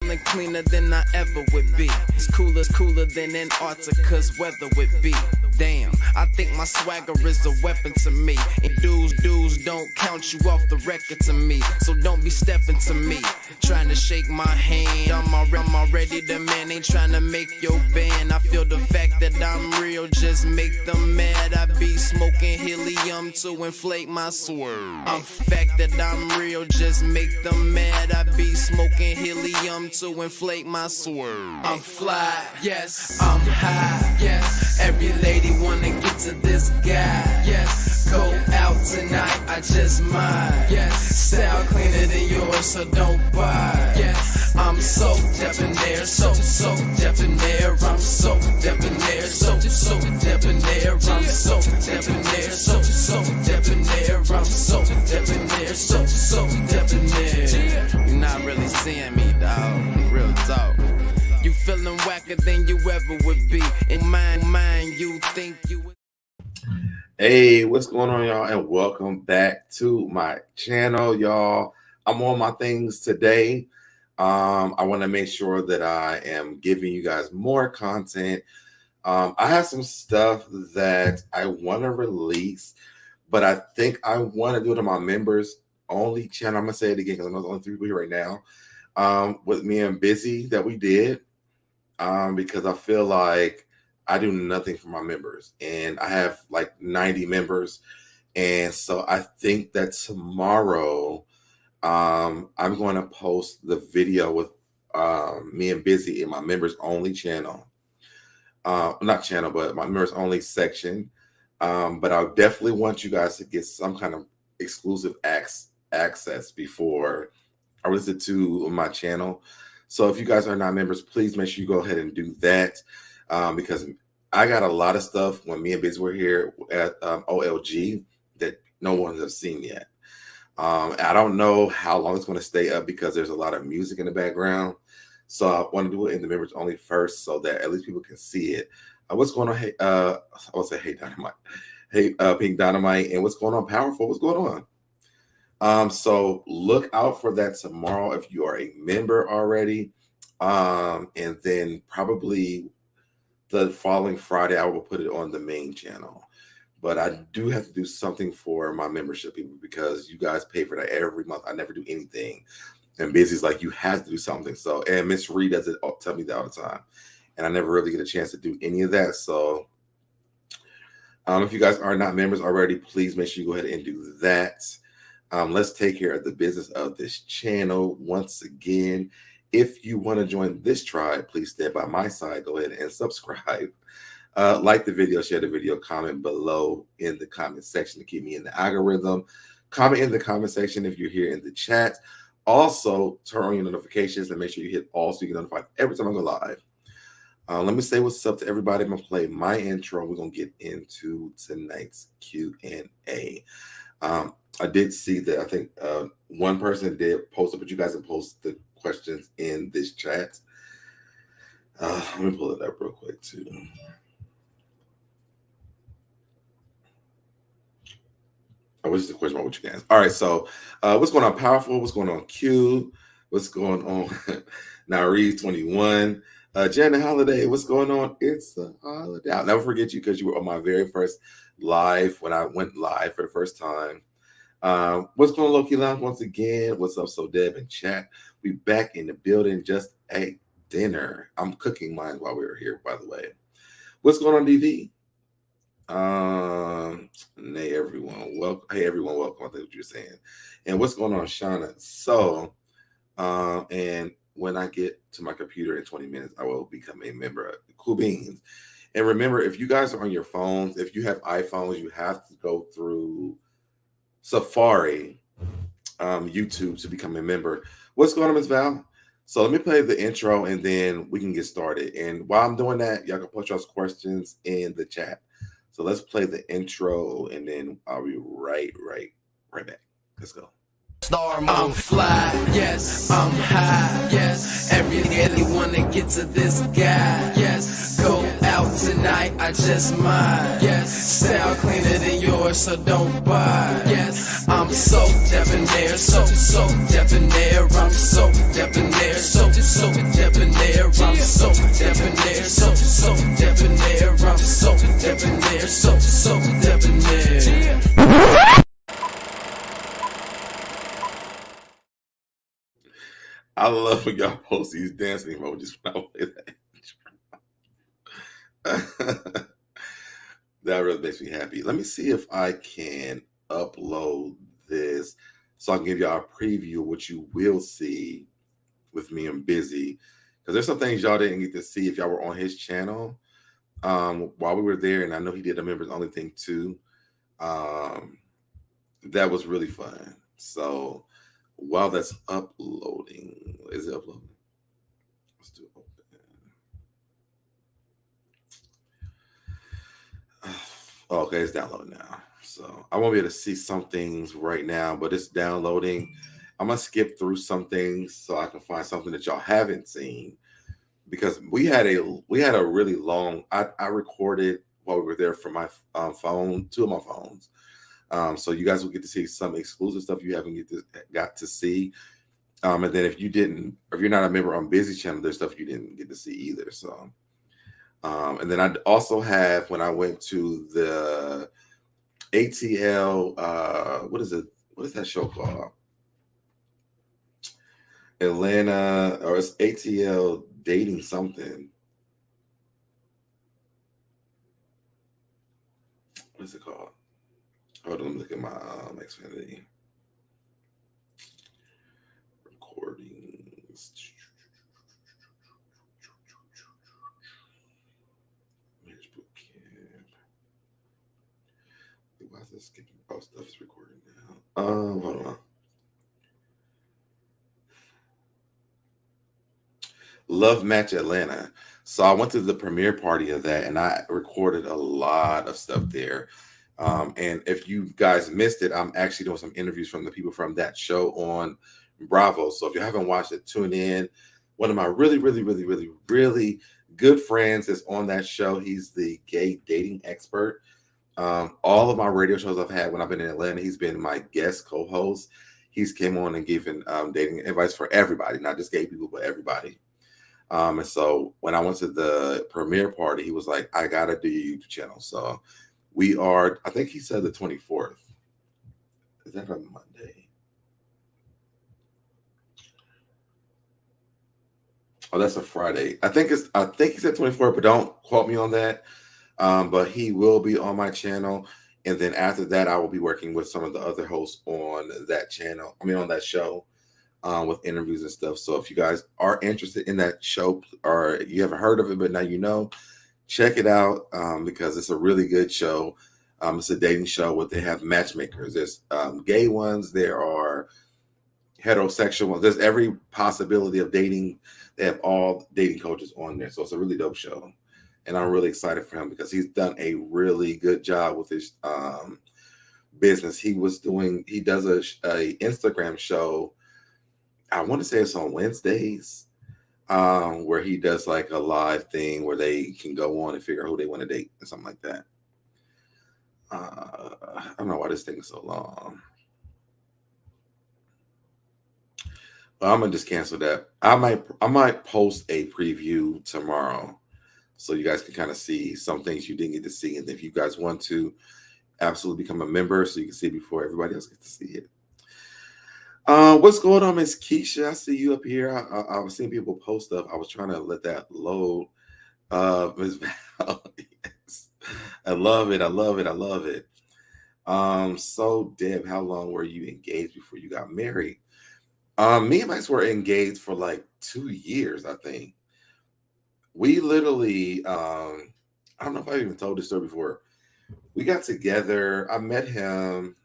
feeling cleaner than I ever would be. It's cooler than Antarctica's weather would be. Damn, I think my swagger is a weapon to me. And dudes don't count you off the record to me. So don't be stepping to me, trying to shake my hand. I'm already the man, ain't trying to make your band. I feel the fact that I'm real, just make them mad. I be smoking helium to inflate my swerve. I'm fact that I'm real, just make them mad. I be smoking helium to inflate my swerve. I'm fly, yes, I'm high, yes. Every lady wanna get to this guy, yes. Go out tonight, I just might, yes. Style cleaner than yours, so don't buy, yes. I'm so debonair, so debonair. I'm so debonair, so debonair. I'm so debonair, so debonair. I'm so debonair, so debonair. You're not really seeing me, dog. Real talk. You feeling whacker than you ever would be. In mind, you think you would. Hey, what's going on, y'all? And welcome back to my channel, y'all. I'm on my things today. I want to make sure that I am giving you guys more content. I have some stuff that I want to release, but I think I want to do it on my members only channel. I'm going to say it again because I'm the only 3 people here right now. With me and Busy that we did, because I feel like I do nothing for my members, and I have like 90 members. And so I think that tomorrow, I'm going to post the video with me and Busy in my members only channel. Not channel, but my members only section. But I definitely want you guys to get some kind of exclusive access before I release it to my channel. So if you guys are not members, please make sure you go ahead and do that, because I got a lot of stuff when me and Busy were here at OLG that no one has seen yet. I don't know how long it's going to stay up because there's a lot of music in the background. So I want to do it in the members only first so that at least people can see it. What's going on? Hey, I will say, hey, Dynamite. Hey, Pink Dynamite. And what's going on, Powerful? What's going on? So look out for that tomorrow if you are a member already. And then probably the following Friday, I will put it on the main channel. But I do have to do something for my membership people because you guys pay for that every month. I never do anything. And Busy's like, you have to do something. So, and Miss Reed does it, tell me that all the time. And I never really get a chance to do any of that. So if you guys are not members already, please make sure you go ahead and do that. Let's take care of the business of this channel. Once again, if you want to join this tribe, please stand by my side. Go ahead and subscribe. Like the video, share the video, comment below in the comment section to keep me in the algorithm. Comment in the comment section if you're here in the chat. Also, turn on your notifications and make sure you hit all so you get notified every time I go live. Let me say what's up to everybody. I'm going to play my intro. We're going to get into tonight's Q&A. I did see that I think one person did post it, but you guys can post the questions in this chat. Let me pull it up real quick too. Oh, what's the question about what you guys? All right, so what's going on, Powerful? What's going on, Q? What's going on, Nareed 21? Janet Holiday, what's going on? It's a holiday. I'll never forget you because you were on my very first live when I went live for the first time. What's going on, Loki Lounge? Once again, what's up, SoDeb and chat? We back in the building, just ate dinner. I'm cooking mine while we were here, by the way. What's going on, DV? Hey everyone, welcome. Hey everyone, welcome. I think what you're saying. And what's going on, Shauna? So, and when I get to my computer in 20 minutes, I will become a member of Cool Beans. And remember, if you guys are on your phones, if you have iPhones, you have to go through Safari, YouTube to become a member. What's going on, Ms. Val? So let me play the intro and then we can get started. And while I'm doing that, y'all can put y'all's questions in the chat. So let's play the intro and then I'll be right back. Let's go. I'm fly, yes, I'm high, yes. Every wanna get to this guy, yes. Go out tonight. tonight, I just might. Yes, style cleaner than yours, so don't buy. Yes, I'm so debonair, so debonair. I'm so debonair, so debonair. I'm so debonair, so debonair. I'm so debonair, so debonair. I love when y'all post these dancing emojis when I play that. That really makes me happy. Let me see if I can upload this so I can give y'all a preview of what you will see with me and Busy. Because there's some things y'all didn't get to see if y'all were on his channel while we were there. And I know he did a members only thing too. That was really fun. So while that's uploading, is it uploading? Let's do open. Okay, it's downloading now. So I won't be able to see some things right now, but it's downloading. I'm gonna skip through some things so I can find something that y'all haven't seen, because we had a really long. I recorded while we were there from my phone, two of my phones. So you guys will get to see some exclusive stuff you haven't got to see. And then if you're not a member on Busy channel, there's stuff you didn't get to see either. So, and then I also have, when I went to the ATL, what is that show called? Atlanta, or it's ATL dating something. What is it called? Hold on, let me look at my Xfinity recordings. Marriage boot camp. Why is this skipping? Oh, stuff is recording now. Hold on. Love Match Atlanta. So I went to the premiere party of that, and I recorded a lot of stuff there. And if you guys missed it, I'm actually doing some interviews from the people from that show on Bravo. So if you haven't watched it, tune in. One of my really, really, really, really, really good friends is on that show. He's the gay dating expert. All of my radio shows I've had when I've been in Atlanta, he's been my guest co-host. He's came on and given dating advice for everybody, not just gay people, but everybody. And so when I went to the premiere party, he was like, I gotta do your YouTube channel. So we are, I think he said the 24th. Is that a Monday? Oh, that's a Friday. I think he said 24th, but don't quote me on that. But he will be on my channel. And then after that, I will be working with some of the other hosts on that channel. On that show. With interviews and stuff. So if you guys are interested in that show, or you haven't heard of it, but now you know, check it out, because it's a really good show. It's a dating show where they have matchmakers. There's gay ones, there are heterosexual ones. There's every possibility of dating. They have all dating coaches on there. So it's a really dope show. And I'm really excited for him because he's done a really good job with his business. He does a Instagram show. I want to say it's on Wednesdays, where he does like a live thing where they can go on and figure out who they want to date or something like that. I don't know why this thing is so long. But I'm gonna just cancel that. I might post a preview tomorrow, so you guys can kind of see some things you didn't get to see, and if you guys want to absolutely become a member, so you can see before everybody else gets to see it. What's going on, Miss Keisha? I see you up here. I was seeing people post stuff. I was trying to let that load. Miss Val, yes. I love it. I love it. I love it. So Deb, how long were you engaged before you got married? Me and Max were engaged for like 2 years, I think. We literally, I don't know if I even told this story before. We got together. I met him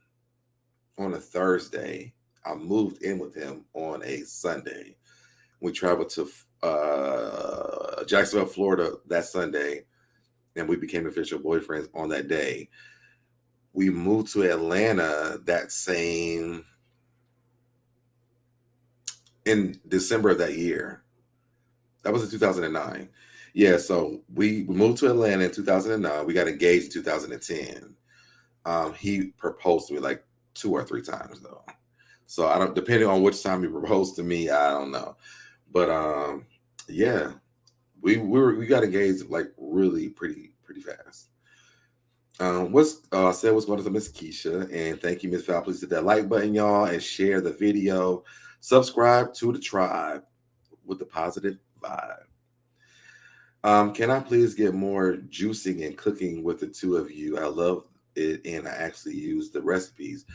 on a Thursday. I moved in with him on a Sunday. We traveled to Jacksonville, Florida that Sunday, and we became official boyfriends on that day. We moved to Atlanta in December of that year. That was in 2009. Yeah, so we moved to Atlanta in 2009. We got engaged in 2010. He proposed to me like 2 or 3 times though. So I don't, depending on which time he proposed to me, I don't know. But yeah, we got engaged like really pretty fast. What's going on to Miss Keisha, and thank you, Miss Val. Please hit that like button, y'all, and share the video. Subscribe to the tribe with the positive vibe. Can I please get more juicing and cooking with the two of you? I love it, and I actually use the recipes.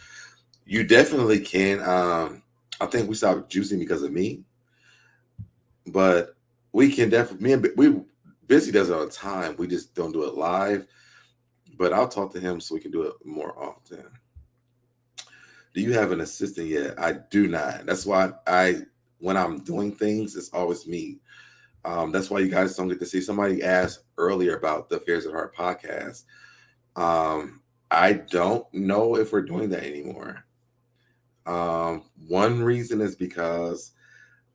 You definitely can. I think we stopped juicing because of me, but we can definitely. Me and we Busy does it all the time. We just don't do it live. But I'll talk to him so we can do it more often. Do you have an assistant yet? I do not. That's why when I'm doing things, it's always me. That's why you guys don't get to see. Somebody asked earlier about the Affairs at Heart podcast. I don't know if we're doing that anymore. One reason is because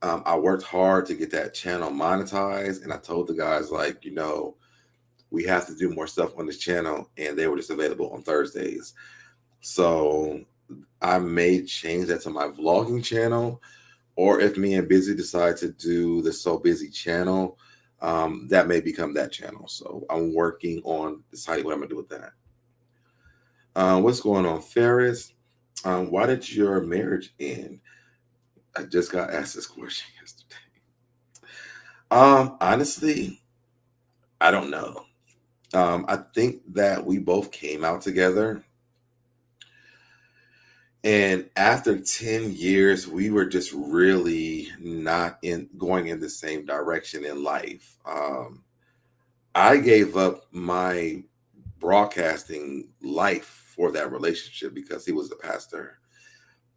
I worked hard to get that channel monetized, and I told the guys, like, we have to do more stuff on this channel, and they were just available on Thursdays. So I may change that to my vlogging channel, or if me and Busy decide to do the So Busy channel, that may become that channel. So I'm working on deciding what I'm gonna do with that. What's going on, Ferris? Why did your marriage end? I just got asked this question yesterday. Honestly, I don't know. I think that we both came out together, and after 10 years, we were just really not going in the same direction in life. I gave up my broadcasting life for that relationship because he was a pastor.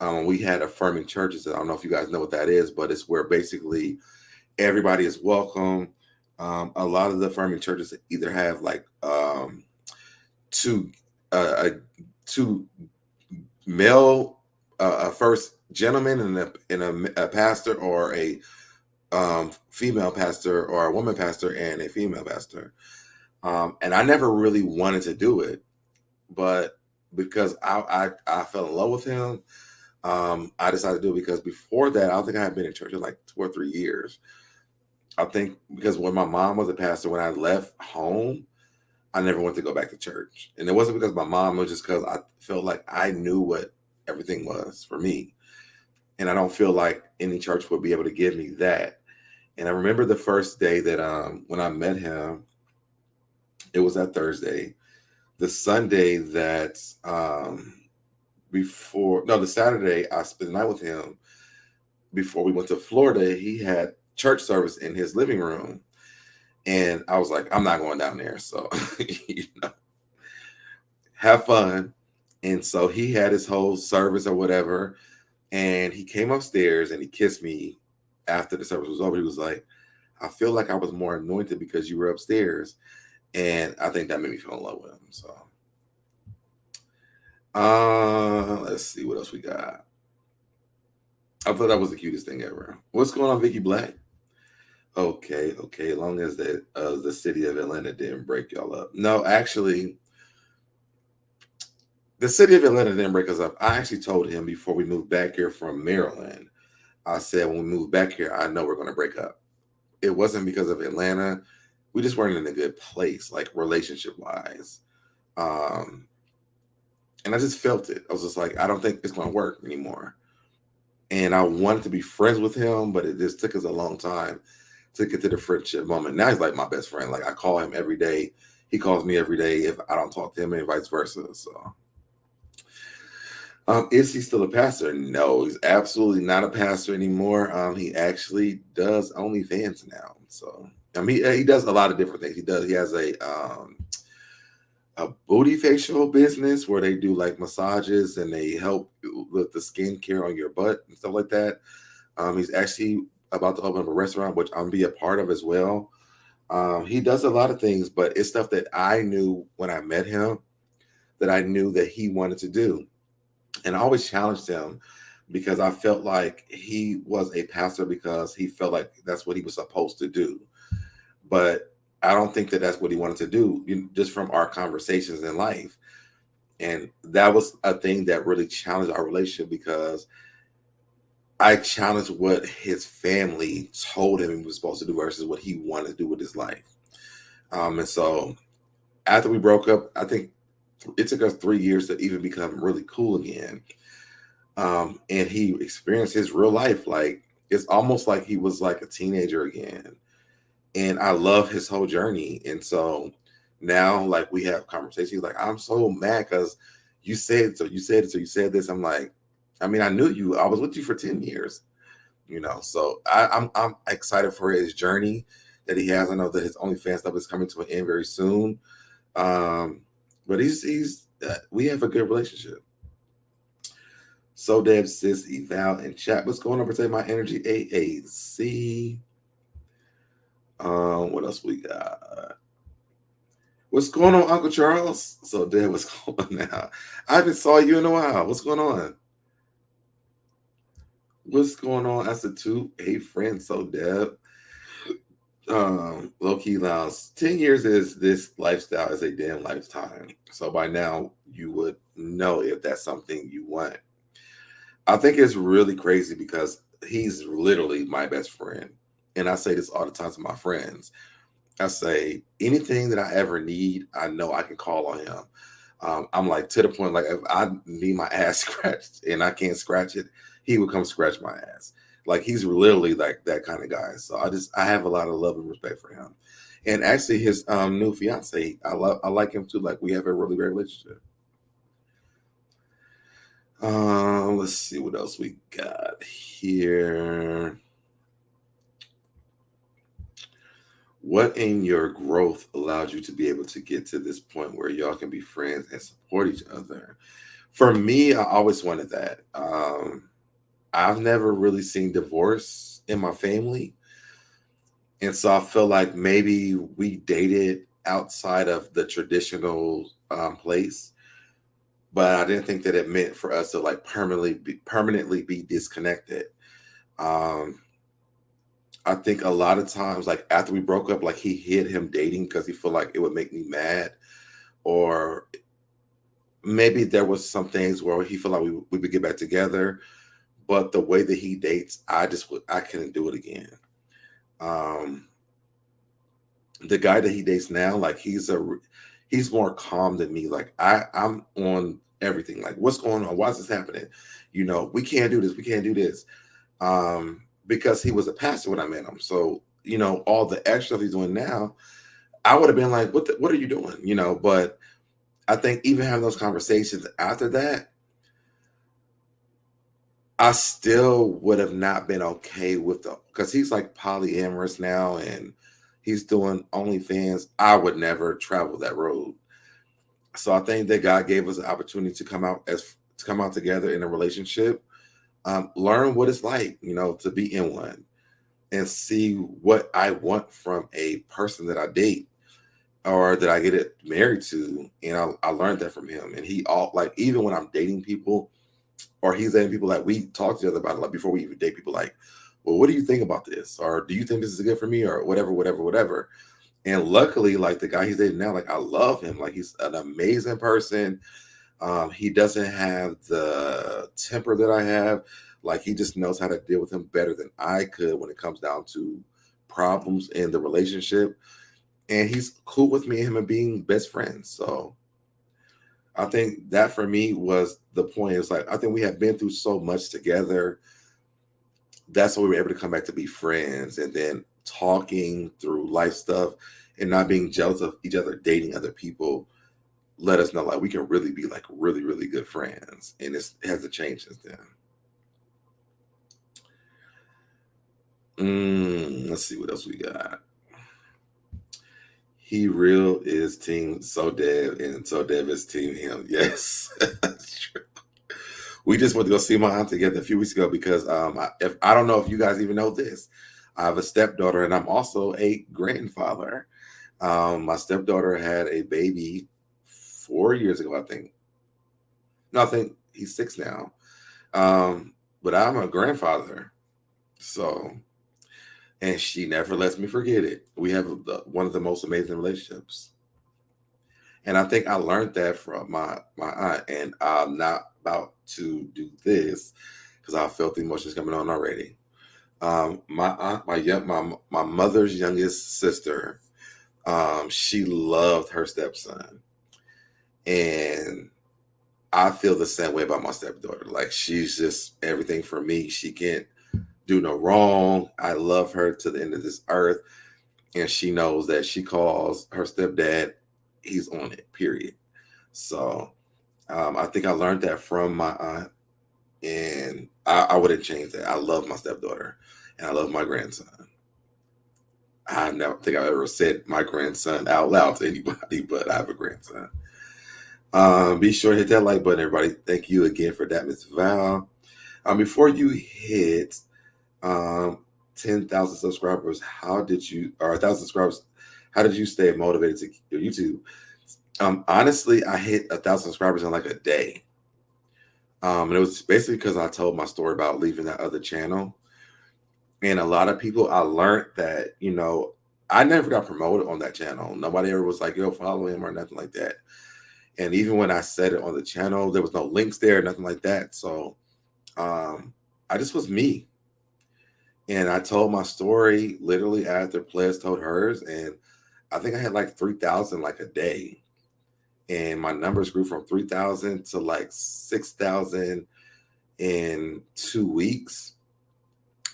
We had affirming churches. I don't know if you guys know what that is, but it's where basically everybody is welcome. A lot of the affirming churches either have like two male, a first gentleman and a pastor, or a female pastor, or a woman pastor and a female pastor. And I never really wanted to do it, but because I fell in love with him, I decided to do it. Because before that, I don't think I had been in church in like 2 or 3 years. I think because when my mom was a pastor, when I left home, I never went to go back to church. And it wasn't because my mom, it was just because I felt like I knew what everything was for me. And I don't feel like any church would be able to give me that. And I remember the first day that when I met him, it was that Thursday. The Sunday that the Saturday I spent the night with him before we went to Florida, he had church service in his living room. And I was like, I'm not going down there. So, have fun. And so he had his whole service or whatever. And he came upstairs and he kissed me after the service was over. He was like, I feel like I was more anointed because you were upstairs. And I think that made me fall in love with him. So, let's see what else we got. I thought that was the cutest thing ever. What's going on, Vicky Black? Okay. As long as the city of Atlanta didn't break y'all up. No, actually, the city of Atlanta didn't break us up. I actually told him before we moved back here from Maryland. I said, when we move back here, I know we're going to break up. It wasn't because of Atlanta. We just weren't in a good place, like relationship wise. And I just felt it. I was just like, I don't think it's going to work anymore. And I wanted to be friends with him, but it just took us a long time to get to the friendship moment. Now he's like my best friend. Like, I call him every day. He calls me every day if I don't talk to him, and vice versa. So, is he still a pastor? No, he's absolutely not a pastor anymore. He actually does OnlyFans now. So, he does a lot of different things. He has a booty facial business where they do like massages and they help with the skincare on your butt and stuff like that. He's actually about to open up a restaurant, which I'm be a part of as well. He does a lot of things, but it's stuff that I knew when I met him that I knew that he wanted to do. And I always challenged him because I felt like he was a pastor because he felt like that's what he was supposed to do. But I don't think that that's what he wanted to do, just from our conversations in life. And that was a thing that really challenged our relationship, because I challenged what his family told him he was supposed to do versus what he wanted to do with his life. And so after we broke up, I think it took us 3 years to even become really cool again. And he experienced his real life. Like, it's almost like he was like a teenager again. And I love his whole journey. And so now, like, we have conversations like, I'm so mad because you said so, you said it, so you said this. I'm like, I mean, I knew you. I was with you for 10 years, So I'm excited for his journey that he has. I know that his OnlyFans stuff is coming to an end very soon. But he's we have a good relationship. So Deb, sis, eval, and chat. What's going on? Protect my energy. AAC. What else we got? What's going on, Uncle Charles? So Deb, what's going on now? I haven't saw you in a while. What's going on? What's going on? That's a 2 friend. So Deb. Low key Lounge. 10 years is this lifestyle is a damn lifetime. So by now you would know if that's something you want. I think it's really crazy because he's literally my best friend. And I say this all the time to my friends. I say, anything that I ever need, I know I can call on him. I'm like, to the point, like, if I need my ass scratched and I can't scratch it, he would come scratch my ass. Like, he's literally like that kind of guy. So I have a lot of love and respect for him. And actually his new fiance, I like him too. Like, we have a really great relationship. Let's see what else we got here. What in your growth allowed you to be able to get to this point where y'all can be friends and support each other? For me, I always wanted that. I've never really seen divorce in my family. And so I feel like maybe we dated outside of the traditional place, but I didn't think that it meant for us to like permanently be disconnected. Um, I think a lot of times, like after we broke up, like he hid him dating because he felt like it would make me mad, or maybe there was some things where he felt like we would get back together. But the way that he dates, I couldn't do it again. Um, the guy that he dates now, like he's more calm than me. Like I'm on everything. Like, what's going on? Why is this happening? We can't do this. We can't do this. Because he was a pastor when I met him. So, all the extra stuff he's doing now, I would have been like, what are you doing? But I think even having those conversations after that, I still would have not been okay with because he's like polyamorous now and he's doing OnlyFans. I would never travel that road. So I think that God gave us an opportunity to come out together in a relationship, learn what it's like, to be in one, and see what I want from a person that I date or that I get it married to. And I learned that from him. And even when I'm dating people or he's dating people, like we talk to each other about it, like before we even date people, like, well, what do you think about this? Or do you think this is good for me? Or whatever. And luckily, like the guy he's dating now, like I love him. Like he's an amazing person. He doesn't have the temper that I have. Like he just knows how to deal with him better than I could when it comes down to problems in the relationship. And he's cool with me and him and being best friends. So I think that for me was the point. It's like, I think we have been through so much together. That's why we were able to come back to be friends, and then talking through life stuff and not being jealous of each other, dating other people, let us know like we can really be like really, really good friends. And it hasn't changed since then. Let's see what else we got. He real is team SoDeb and SoDeb is team him. Yes, that's true. We just went to go see my aunt together a few weeks ago because I don't know if you guys even know this. I have a stepdaughter and I'm also a grandfather. My stepdaughter had a baby 4 years ago, I think. No, I think he's 6 now. But I'm a grandfather. So and she never lets me forget it. We have one of the most amazing relationships. And I think I learned that from my aunt. And I'm not about to do this because I felt the emotions coming on already. My aunt, my mother's youngest sister, she loved her stepson, and I feel the same way about my stepdaughter. Like, she's just everything for me. She can't do no wrong. I love her to the end of this earth, and she knows that she calls her stepdad, he's on it. Period. So I think I learned that from my aunt, and I wouldn't change that. I love my stepdaughter, and I love my grandson. I never think I ever said my grandson out loud to anybody, but I have a grandson. Be sure to hit that like button, everybody. Thank you again for that, Miss Val. Before you hit 10,000 subscribers, or 1,000 subscribers, how did you stay motivated to your YouTube? Honestly, I hit 1,000 subscribers in like a day. And it was basically because I told my story about leaving that other channel. And a lot of people, I learned that, I never got promoted on that channel. Nobody ever was like, yo, follow him or nothing like that. And even when I said it on the channel, there was no links there, nothing like that. So I just was me. And I told my story literally after Ples told hers. And I think I had like 3,000 like a day. And my numbers grew from 3,000 to like 6,000 in 2 weeks.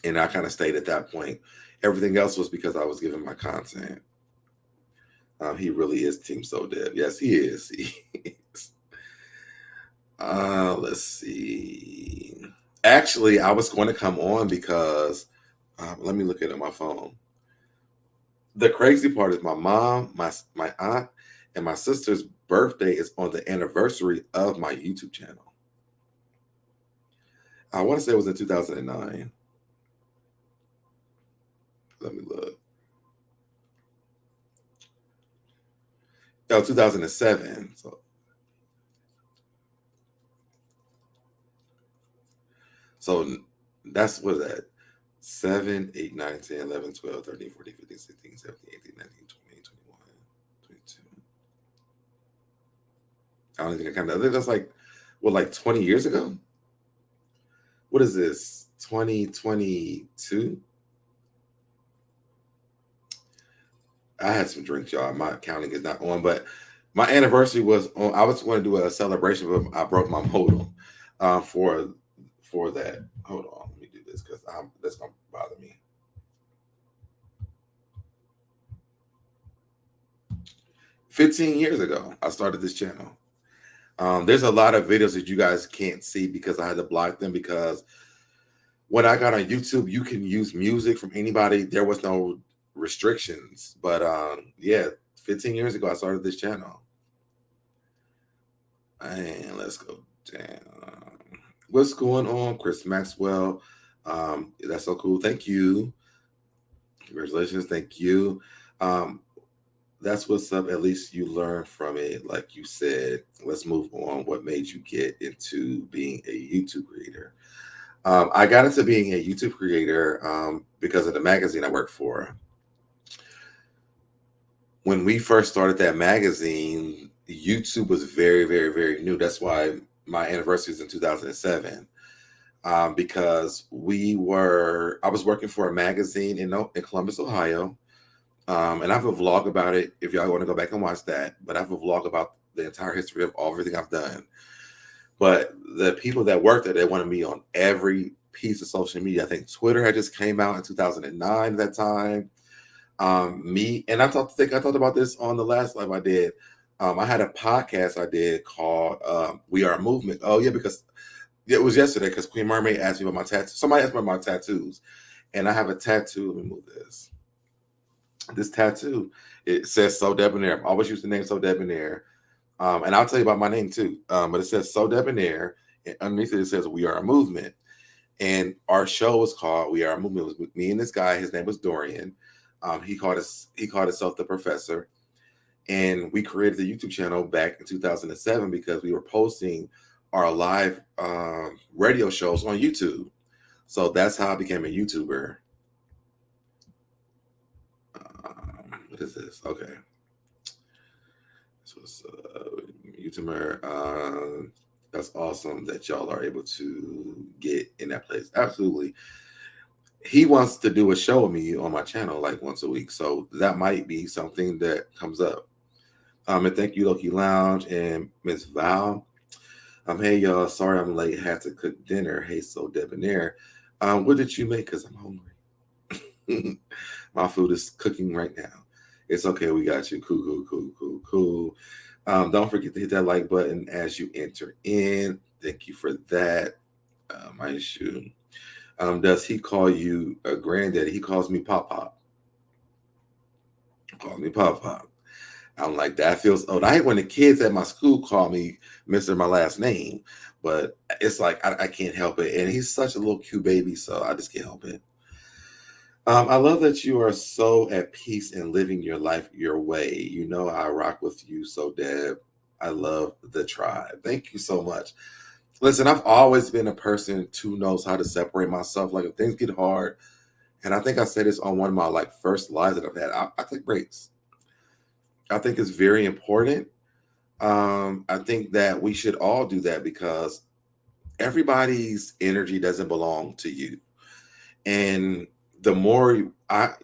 And I kind of stayed at that point. Everything else was because I was giving my content. He really is Team SoDeb. Yes, he is. He is. Let's see. Actually, I was going to come on because let me look at my phone. The crazy part is my mom, my aunt, and my sister's birthday is on the anniversary of my YouTube channel. I want to say it was in 2009. Let me look. Oh, 2007. So that's what that 7, 8, 9, 10, 11, 12, 13, 14, 15, 16, 17, 18, 19, 20, 21, 22. I don't think I think that's like 20 years ago? What is this? 2022? I had some drinks, y'all. My counting is not on, but my anniversary was on. I was going to do a celebration, but I broke my modem for that. Hold on, let me do this because that's gonna bother me. 15 years ago, I started this channel. There's a lot of videos that you guys can't see because I had to block them, because when I got on YouTube, you can use music from anybody. There was no restrictions. But yeah, 15 years ago, I started this channel. And let's go down. What's going on, Chris Maxwell? That's so cool. Thank you. Congratulations. Thank you. That's what's up. At least you learned from it. Like you said, let's move on. What made you get into being a YouTube creator? I got into being a YouTube creator because of the magazine I work for. When we first started that magazine, YouTube was very, very, very new. That's why my anniversary is in 2007. Because I was working for a magazine in Columbus, Ohio. And I have a vlog about it if y'all want to go back and watch that. But I have a vlog about the entire history of everything I've done. But the people that worked there, they wanted me on every piece of social media. I think Twitter had just came out in 2009 at that time. I talked about this on the last live I did. I had a podcast I did called We Are a Movement. Oh, yeah, because it was yesterday because Queen Mermaid asked me about my tattoos. Somebody asked me about my tattoos. And I have a tattoo. Let me move this. This tattoo, it says SoDebNair. I've always used the name SoDebNair. And I'll tell you about my name too. But it says SoDebNair, and underneath it says We Are a Movement. And our show was called We Are a Movement. It was me and this guy. His name was Dorian. He called himself the Professor. And we created the YouTube channel back in 2007 because we were posting our live radio shows on YouTube. So that's how I became a YouTuber. is this? Okay. So it's YouTuber. That's awesome that y'all are able to get in that place. Absolutely. He wants to do a show with me on my channel like once a week. So that might be something that comes up. And thank you, Loki Lounge and Miss Val. Hey y'all, sorry I'm late. Had to cook dinner. Hey, SoDebNair. What did you make? Cause I'm hungry. My food is cooking right now. It's okay. We got you. Cool. Don't forget to hit that like button as you enter in. Thank you for that. My issue. Does he call you a granddaddy? He calls me Pop Pop. Call me Pop Pop. I'm like, that feels old. I hate when the kids at my school call me Mr. My last name, but it's like I can't help it. And he's such a little cute baby, so I just can't help it. I love that you are so at peace and living your life your way. You know, I rock with you, so Deb. I love the tribe. Thank you so much. Listen, I've always been a person who knows how to separate myself. Like if things get hard, and I think I said this on one of my like first lives that I've had, I take breaks. I think it's very important. I think that we should all do that because everybody's energy doesn't belong to you. And the more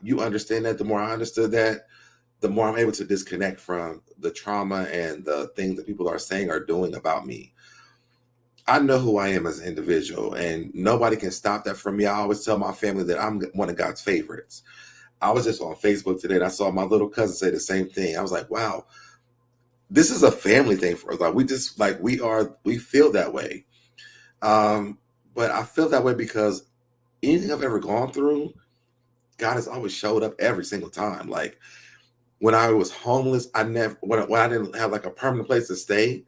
you understand that, the more I understood that, the more I'm able to disconnect from the trauma and the things that people are saying or doing about me. I know who I am as an individual, and nobody can stop that from me. I always tell my family that I'm one of God's favorites. I was just on Facebook today and I saw my little cousin say the same thing. I was like, wow, this is a family thing for us. Like we feel that way. But I feel that way because anything I've ever gone through, God has always showed up every single time. Like when I was homeless, when I didn't have like a permanent place to stay,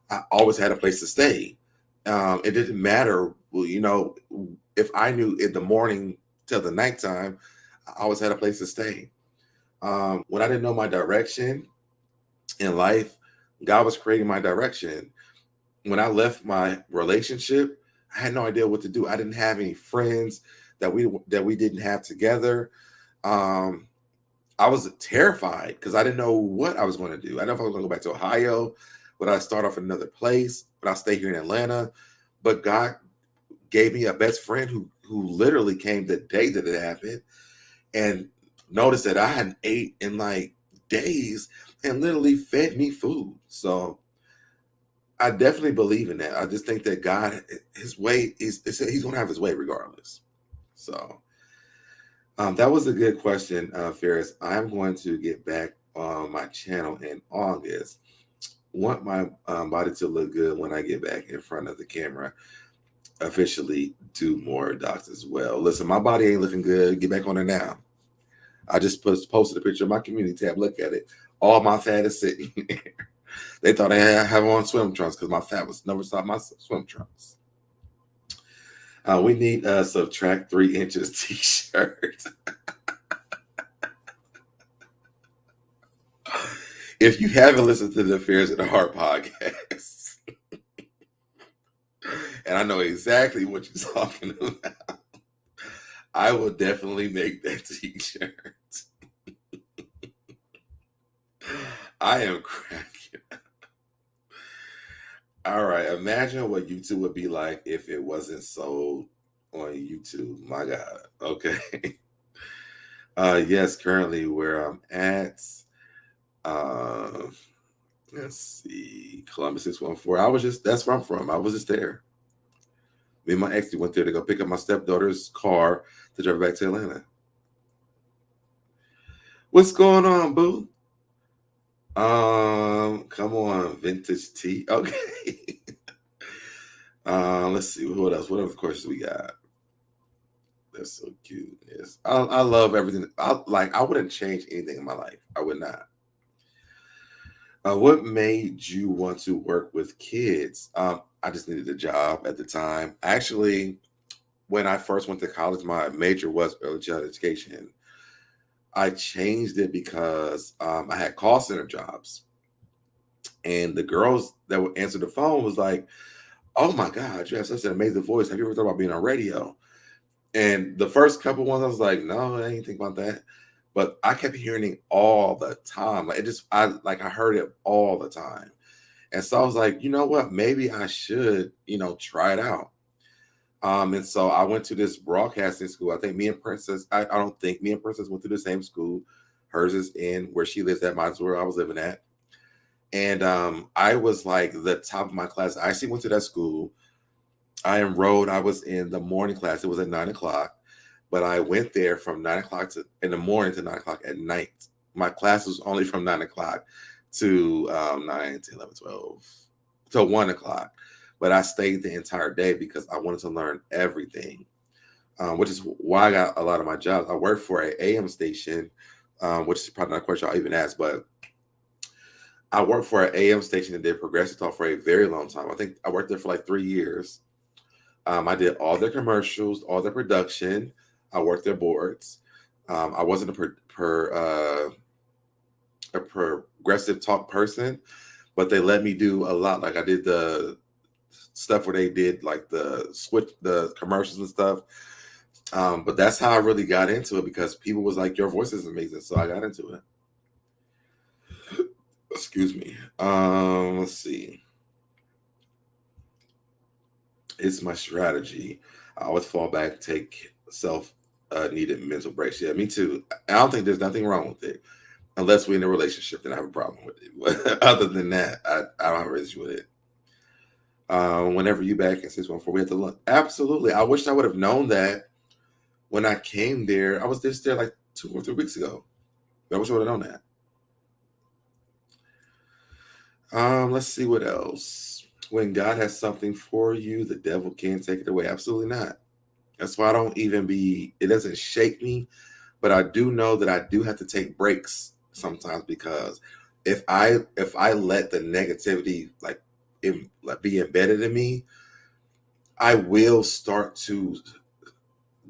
I always had a place to stay. It didn't matter, if I knew in the morning till the nighttime, I always had a place to stay. When I didn't know my direction in life, God was creating my direction. When I left my relationship, I had no idea what to do. I didn't have any friends that we didn't have together. I was terrified because I didn't know what I was going to do. I didn't know if I was going to go back to Ohio. Would I start off in another place? Would I stay here in Atlanta? But God gave me a best friend who literally came the day that it happened and noticed that I hadn't ate in like days and literally fed me food. So I definitely believe in that. I just think that God, his way is he's going to have his way regardless. So that was a good question, Ferris. I'm going to get back on my channel in August. Want my body to look good when I get back in front of the camera. Officially do more docs as well. Listen, my body ain't looking good. Get back on it now. I just posted a picture of my community tab. Look at it. All my fat is sitting there. They thought I have on swim trunks because my fat was never saw my swim trunks. We need a subtract 3 inches t-shirt. If you haven't listened to the Affairs of the Heart podcast, and I know exactly what you're talking about, I will definitely make that t-shirt. I am cracking. All right, imagine what YouTube would be like if it wasn't sold on YouTube. My God. Okay. Yes, currently where I'm at. Let's see, Columbus 614. That's where I'm from. I was just there. Me and my ex went there to go pick up my stepdaughter's car to drive back to Atlanta. What's going on, boo? Come on, vintage tea. Okay. Let's see what else. What other questions we got? That's so cute. Yes, I love everything. I wouldn't change anything in my life. I would not. What made you want to work with kids? I just needed a job at the time. Actually, when I first went to college, my major was early childhood education. I changed it because I had call center jobs. And the girls that would answer the phone was like, oh my God, you have such an amazing voice. Have you ever thought about being on radio? And the first couple ones, I was like, no, I ain't think about that. but I kept hearing it all the time. Like I heard it all the time. And so I was like, you know what? Maybe I should, try it out. And so I went to this broadcasting school. I think me and Princess, I don't think me and Princess went to the same school. Hers is in where she lives at, mine's where I was living at. And I was like the top of my class. I actually went to that school. I enrolled. I was in the morning class. It was at 9 o'clock. But I went there from 9 o'clock in the morning to 9 o'clock at night. My class was only from 9 o'clock to 9, 10, 11, 12, to 1 o'clock. But I stayed the entire day because I wanted to learn everything, which is why I got a lot of my jobs. I worked for an AM station, which is probably not a question I'll even ask, but I worked for an AM station that did progressive talk for a very long time. I think I worked there for like 3 years. I did all their commercials, all their production. I worked their boards. I wasn't a progressive talk person, but they let me do a lot. Like I did the stuff where they did like the commercials and stuff. But that's how I really got into it because people was like, your voice is amazing. So I got into it. Excuse me. Let's see. It's my strategy. I always fall back, take needed mental breaks. Yeah, me too. I don't think there's nothing wrong with it. Unless we're in a relationship, then I have a problem with it. But other than that, I don't have an issue with it. Whenever you back in 614, we have to look. Absolutely. I wish I would have known that when I came there. I was just there like 2 or 3 weeks ago. I wish I would have known that. Let's see what else. When God has something for you, the devil can't take it away. Absolutely not. That's why I don't even it doesn't shake me, but I do know that I do have to take breaks sometimes because if I let the negativity be embedded in me, I will start to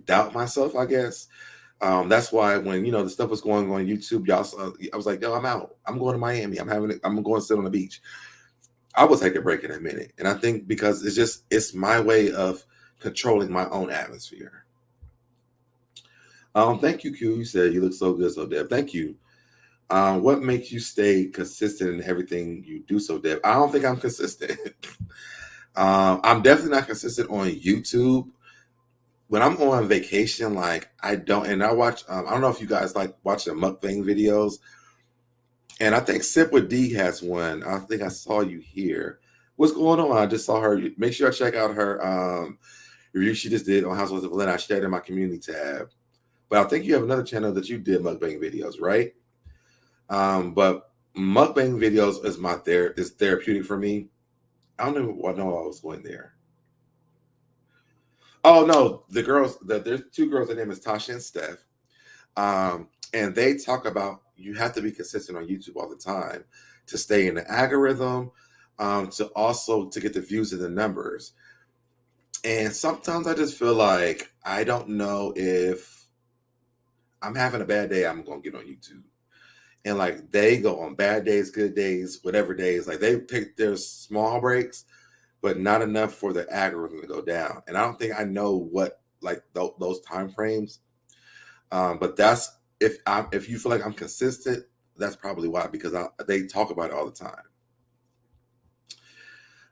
doubt myself, I guess. That's why when the stuff was going on YouTube, y'all saw, I was like, yo, I'm out. I'm going to Miami. I'm going to sit on the beach. I will take a break in a minute. And I think because it's my way of controlling my own atmosphere. Thank you, Q. You said you look so good, SoDeb. Thank you. What makes you stay consistent in everything you do, SoDeb? I don't think I'm consistent. I'm definitely not consistent on YouTube. When I'm on vacation, I watch, I don't know if you guys like watching mukbang videos. And I think Sip with D has one. I think I saw you here. What's going on? I just saw her. Make sure I check out her review she just did on Housewives of Atlanta. I shared in my community tab. But I think you have another channel that you did mukbang videos, right? But mukbang videos is therapeutic for me. I don't even know I was going there. Oh no, there's 2 girls. Their name is Tasha and Steph. And they talk about you have to be consistent on YouTube all the time to stay in the algorithm, to get the views and the numbers. And sometimes I just feel like I don't know if I'm having a bad day, I'm going to get on YouTube. And they go on bad days, good days, whatever days. They pick their small breaks, but not enough for the algorithm to go down. And I don't think I know what those time frames. But that's if you feel like I'm consistent, that's probably why, because they talk about it all the time.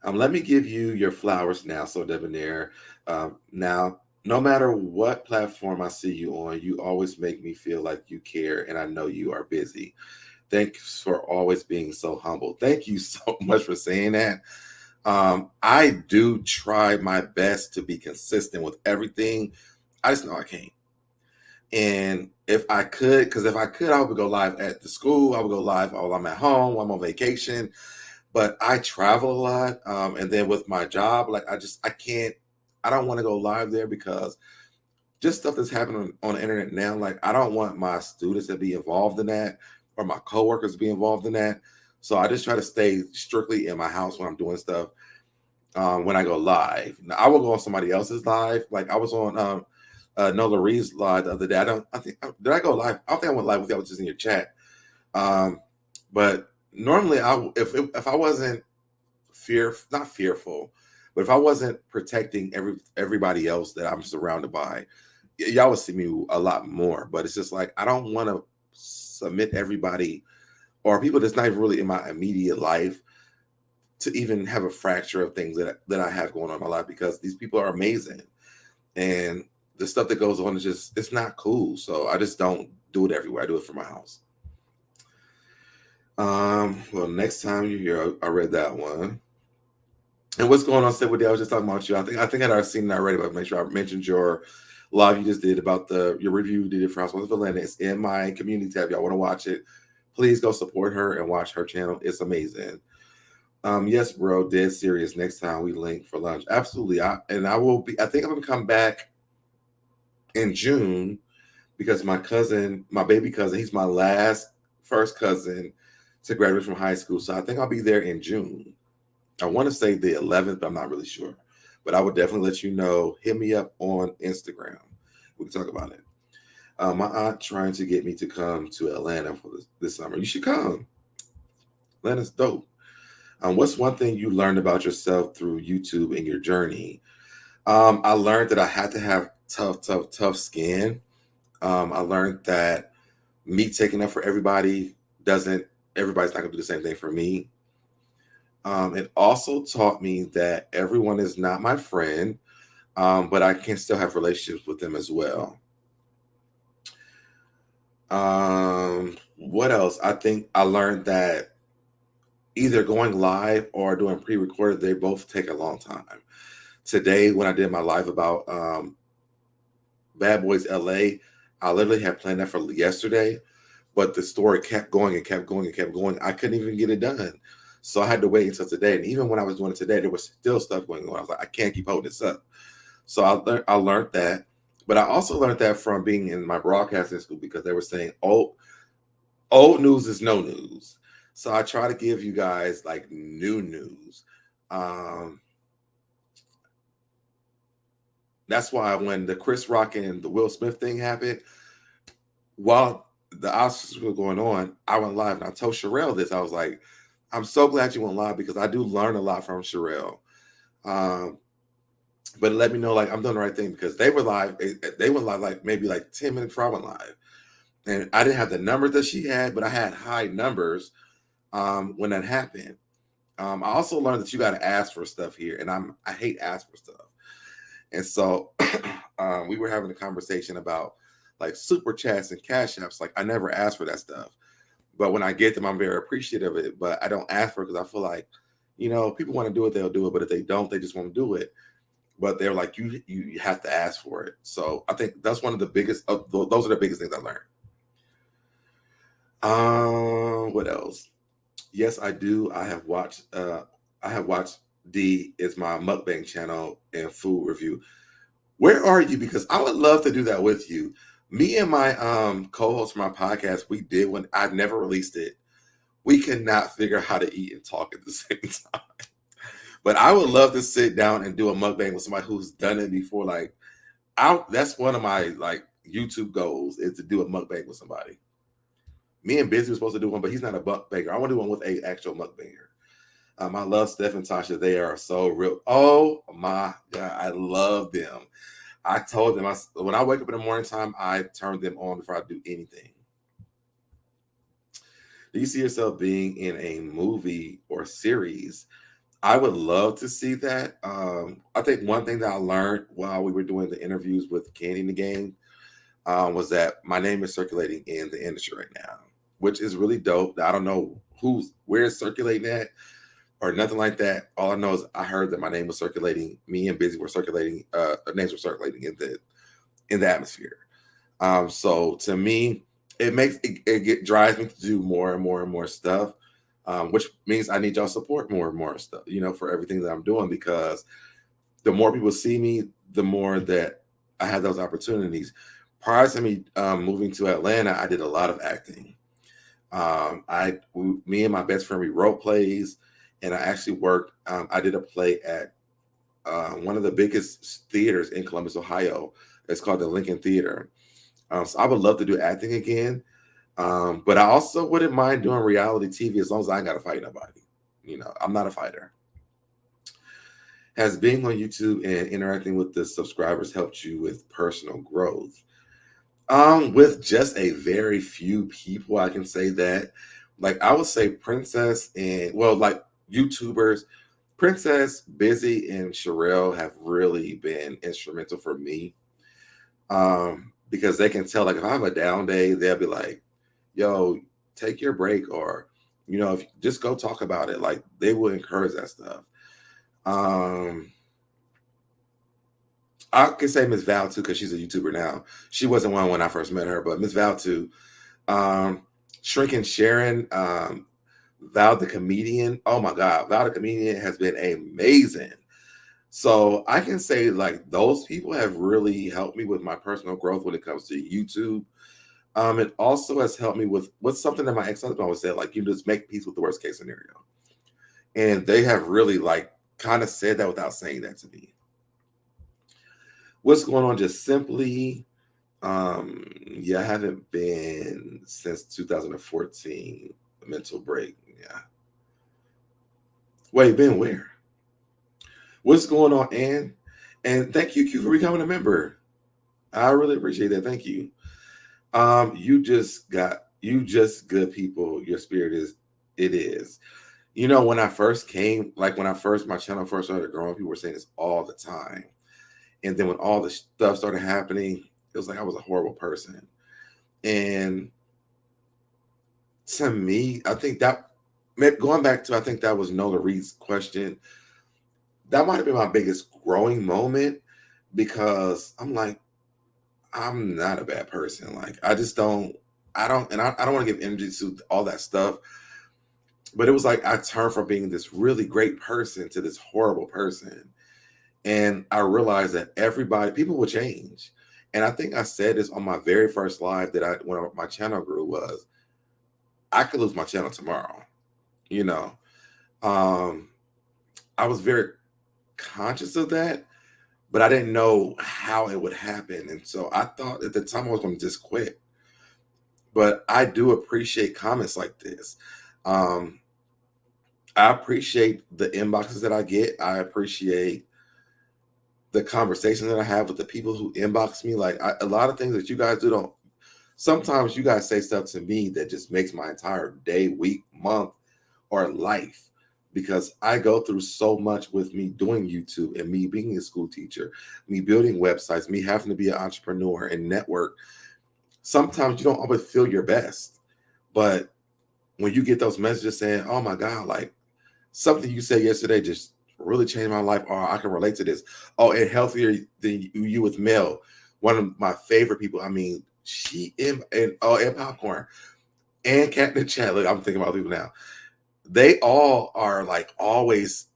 Let me give you your flowers now, SoDebNair. Now, no matter what platform I see you on, you always make me feel like you care, and I know you are busy. Thanks for always being so humble. Thank you so much for saying that. I do try my best to be consistent with everything. I just know I can't. And if I could, I would go live at the school. I would go live while I'm at home, while I'm on vacation. But I travel a lot. And then with my job, I don't want to go live there because just stuff that's happening on the internet now, I don't want my students to be involved in that or my coworkers to be involved in that. So I just try to stay strictly in my house when I'm doing stuff. When I go live, now, I will go on somebody else's live. I was on Nola Reed's live the other day. Did I go live? I don't think I went live with you. I was just in your chat. But normally, if I wasn't not fearful, but if I wasn't protecting everybody else that I'm surrounded by, y'all would see me a lot more. But it's just I don't want to submit everybody or people that's not even really in my immediate life to even have a fracture of things that I have going on in my life, because these people are amazing. And the stuff that goes on is just, it's not cool. So I just don't do it everywhere. I do it from my house. Well, next time you're here, I read that one. And what's going on, Sydney? I was just talking about you. I think I'd already seen it already, but make sure I mentioned your live you just did about your review you did for Housewives of Atlanta. It's in my community tab. Y'all want to watch it? Please go support her and watch her channel. It's amazing. Yes, bro, dead serious. Next time we link for lunch. Absolutely. I think I'm gonna come back in June because my baby cousin, he's my first cousin to graduate from high school. So I think I'll be there in June. I want to say the 11th, but I'm not really sure. But I would definitely let you know. Hit me up on Instagram. We can talk about it. My aunt trying to get me to come to Atlanta for this summer. You should come. Atlanta's dope. What's one thing you learned about yourself through YouTube and your journey? I learned that I had to have tough skin. I learned that me taking up for everybody's not going to do the same thing for me. It also taught me that everyone is not my friend, but I can still have relationships with them as well. What else? I think I learned that either going live or doing pre-recorded, they both take a long time. Today, when I did my live about Bad Boys LA, I literally had planned that for yesterday, but the story kept going and kept going and kept going. I couldn't even get it done. So I had to wait until today. And even when I was doing it today, there was still stuff going on. I was like, I can't keep holding this up. So I learned that. But I also learned that from being in my broadcasting school, because they were saying, old news is no news. So I try to give you guys like new news. That's why when the Chris Rock and the Will Smith thing happened, while the Oscars were going on, I went live and I told Sherelle this. I was like, I'm so glad you went live, because I do learn a lot from Sherelle. But let me know like I'm doing the right thing, because they were live. They went live like maybe like 10 minutes before I went live. And I didn't have the numbers that she had, but I had high numbers when that happened. I also learned that you got to ask for stuff here, and I hate ask for stuff. And so we were having a conversation about like super chats and cash apps. Like I never asked for that stuff, but when I get them, I'm very appreciative of it. But I don't ask for it because I feel like, people want to do it, they'll do it. But if they don't, they just won't do it. But they're like, you have to ask for it. So I think that's one of the biggest. Those are the biggest things I learned. What else? Yes, I do. I have watched D is my mukbang channel and food review. Where are you? Because I would love to do that with you. Me and my co-host for my podcast, we did when I never released it. We cannot figure out how to eat and talk at the same time. But I would love to sit down and do a mukbang with somebody who's done it before. Like, that's one of my like YouTube goals, is to do a mukbang with somebody. Me and Busy were supposed to do one, but he's not a mukbanger. I want to do one with an actual mukbanger. I love Steph and Tasha. They are so real. Oh my God, I love them. I told them, when I wake up in the morning time, I turn them on before I do anything. Do you see yourself being in a movie or series? I would love to see that. I think one thing that I learned while we were doing the interviews with Candy in the Game was that my name is circulating in the industry right now, which is really dope. I don't know where it's circulating at or nothing like that. All I know is I heard that my name was circulating. Me and Busy were circulating. Names were circulating in the atmosphere. So to me, it drives me to do more and more and more stuff. Which means I need y'all support more and more stuff, for everything that I'm doing, because the more people see me, the more that I have those opportunities. Prior to me moving to Atlanta, I did a lot of acting. Me and my best friend, we wrote plays, and I actually worked. I did a play at one of the biggest theaters in Columbus, Ohio. It's called the Lincoln Theater. So I would love to do acting again. But I also wouldn't mind doing reality TV as long as I ain't got to fight nobody. I'm not a fighter. Has being on YouTube and interacting with the subscribers helped you with personal growth? With just a very few people, I can say that. Like I would say Princess and well, like YouTubers, Princess, Busy, and Sherelle have really been instrumental for me. Because they can tell, like if I have a down day, they'll be like, yo, take your break, or if just go talk about it. Like they will encourage that stuff. Um I can say Miss Val too, because she's a YouTuber now. She wasn't one when I first met her, but Miss Val too. Um, Shrinking Sharon, Val the comedian. Oh my God, Val the comedian has been amazing. So I can say like those people have really helped me with my personal growth when it comes to YouTube. It also has helped me with what's something that my ex-husband always said, like you just make peace with the worst case scenario. And they have really like kind of said that without saying that to me. What's going on just simply? Yeah, I haven't been since 2014. Mental break. Yeah. Wait, been where? What's going on, Ann? And thank you, Q, for becoming a member. I really appreciate that. Thank you. You just good people. Your spirit is it is. When I first came, like when my channel first started growing, people were saying this all the time. And then when all the stuff started happening, it was like I was a horrible person. And to me, I think that going back to I think that was Nola Reed's question. That might have been my biggest growing moment because I'm like, I'm not a bad person. Like I just don't I don't and I don't want to give energy to all that stuff. But it was like I turned from being this really great person to this horrible person. And I realized that people will change. And I think I said this on my very first live when my channel grew was I could lose my channel tomorrow. You know, um, I was very conscious of that, but I didn't know how it would happen. And so I thought at the time I was going to just quit. But I do appreciate comments like this. Um, I appreciate the inboxes that I get. I appreciate the conversation that I have with the people who inbox me. Like a lot of things that you guys do don't. Sometimes you guys say stuff to me that just makes my entire day, week, month, or life, because I go through so much with me doing YouTube and me being a school teacher, me building websites, me having to be an entrepreneur and network. Sometimes you don't always feel your best, but when you get those messages saying, "Oh my God, like something you said yesterday just really changed my life," or I can relate to this. Oh, and healthier than you with Mel, one of my favorite people. I mean, and Popcorn and Cat in the Chat. Look, I'm thinking about people now. They all are like always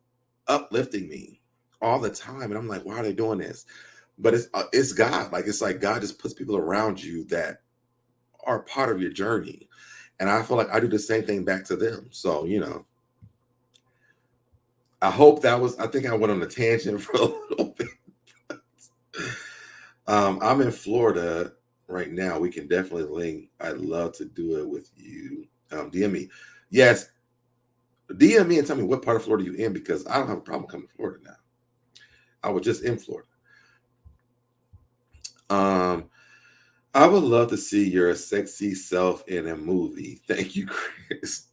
uplifting me all the time, and I'm like, why are they doing this? But it's God. Like it's like God just puts people around you that are part of your journey, and I feel like I do the same thing back to them. So I hope that was. I think I went on a tangent for a little bit. I'm in Florida right now. We can definitely link. I'd love to do it with you. DM me. Yes, DM me and tell me what part of Florida you in, because I don't have a problem coming to Florida now. I was just in Florida. I would love to see your sexy self in a movie. Thank you, Chris.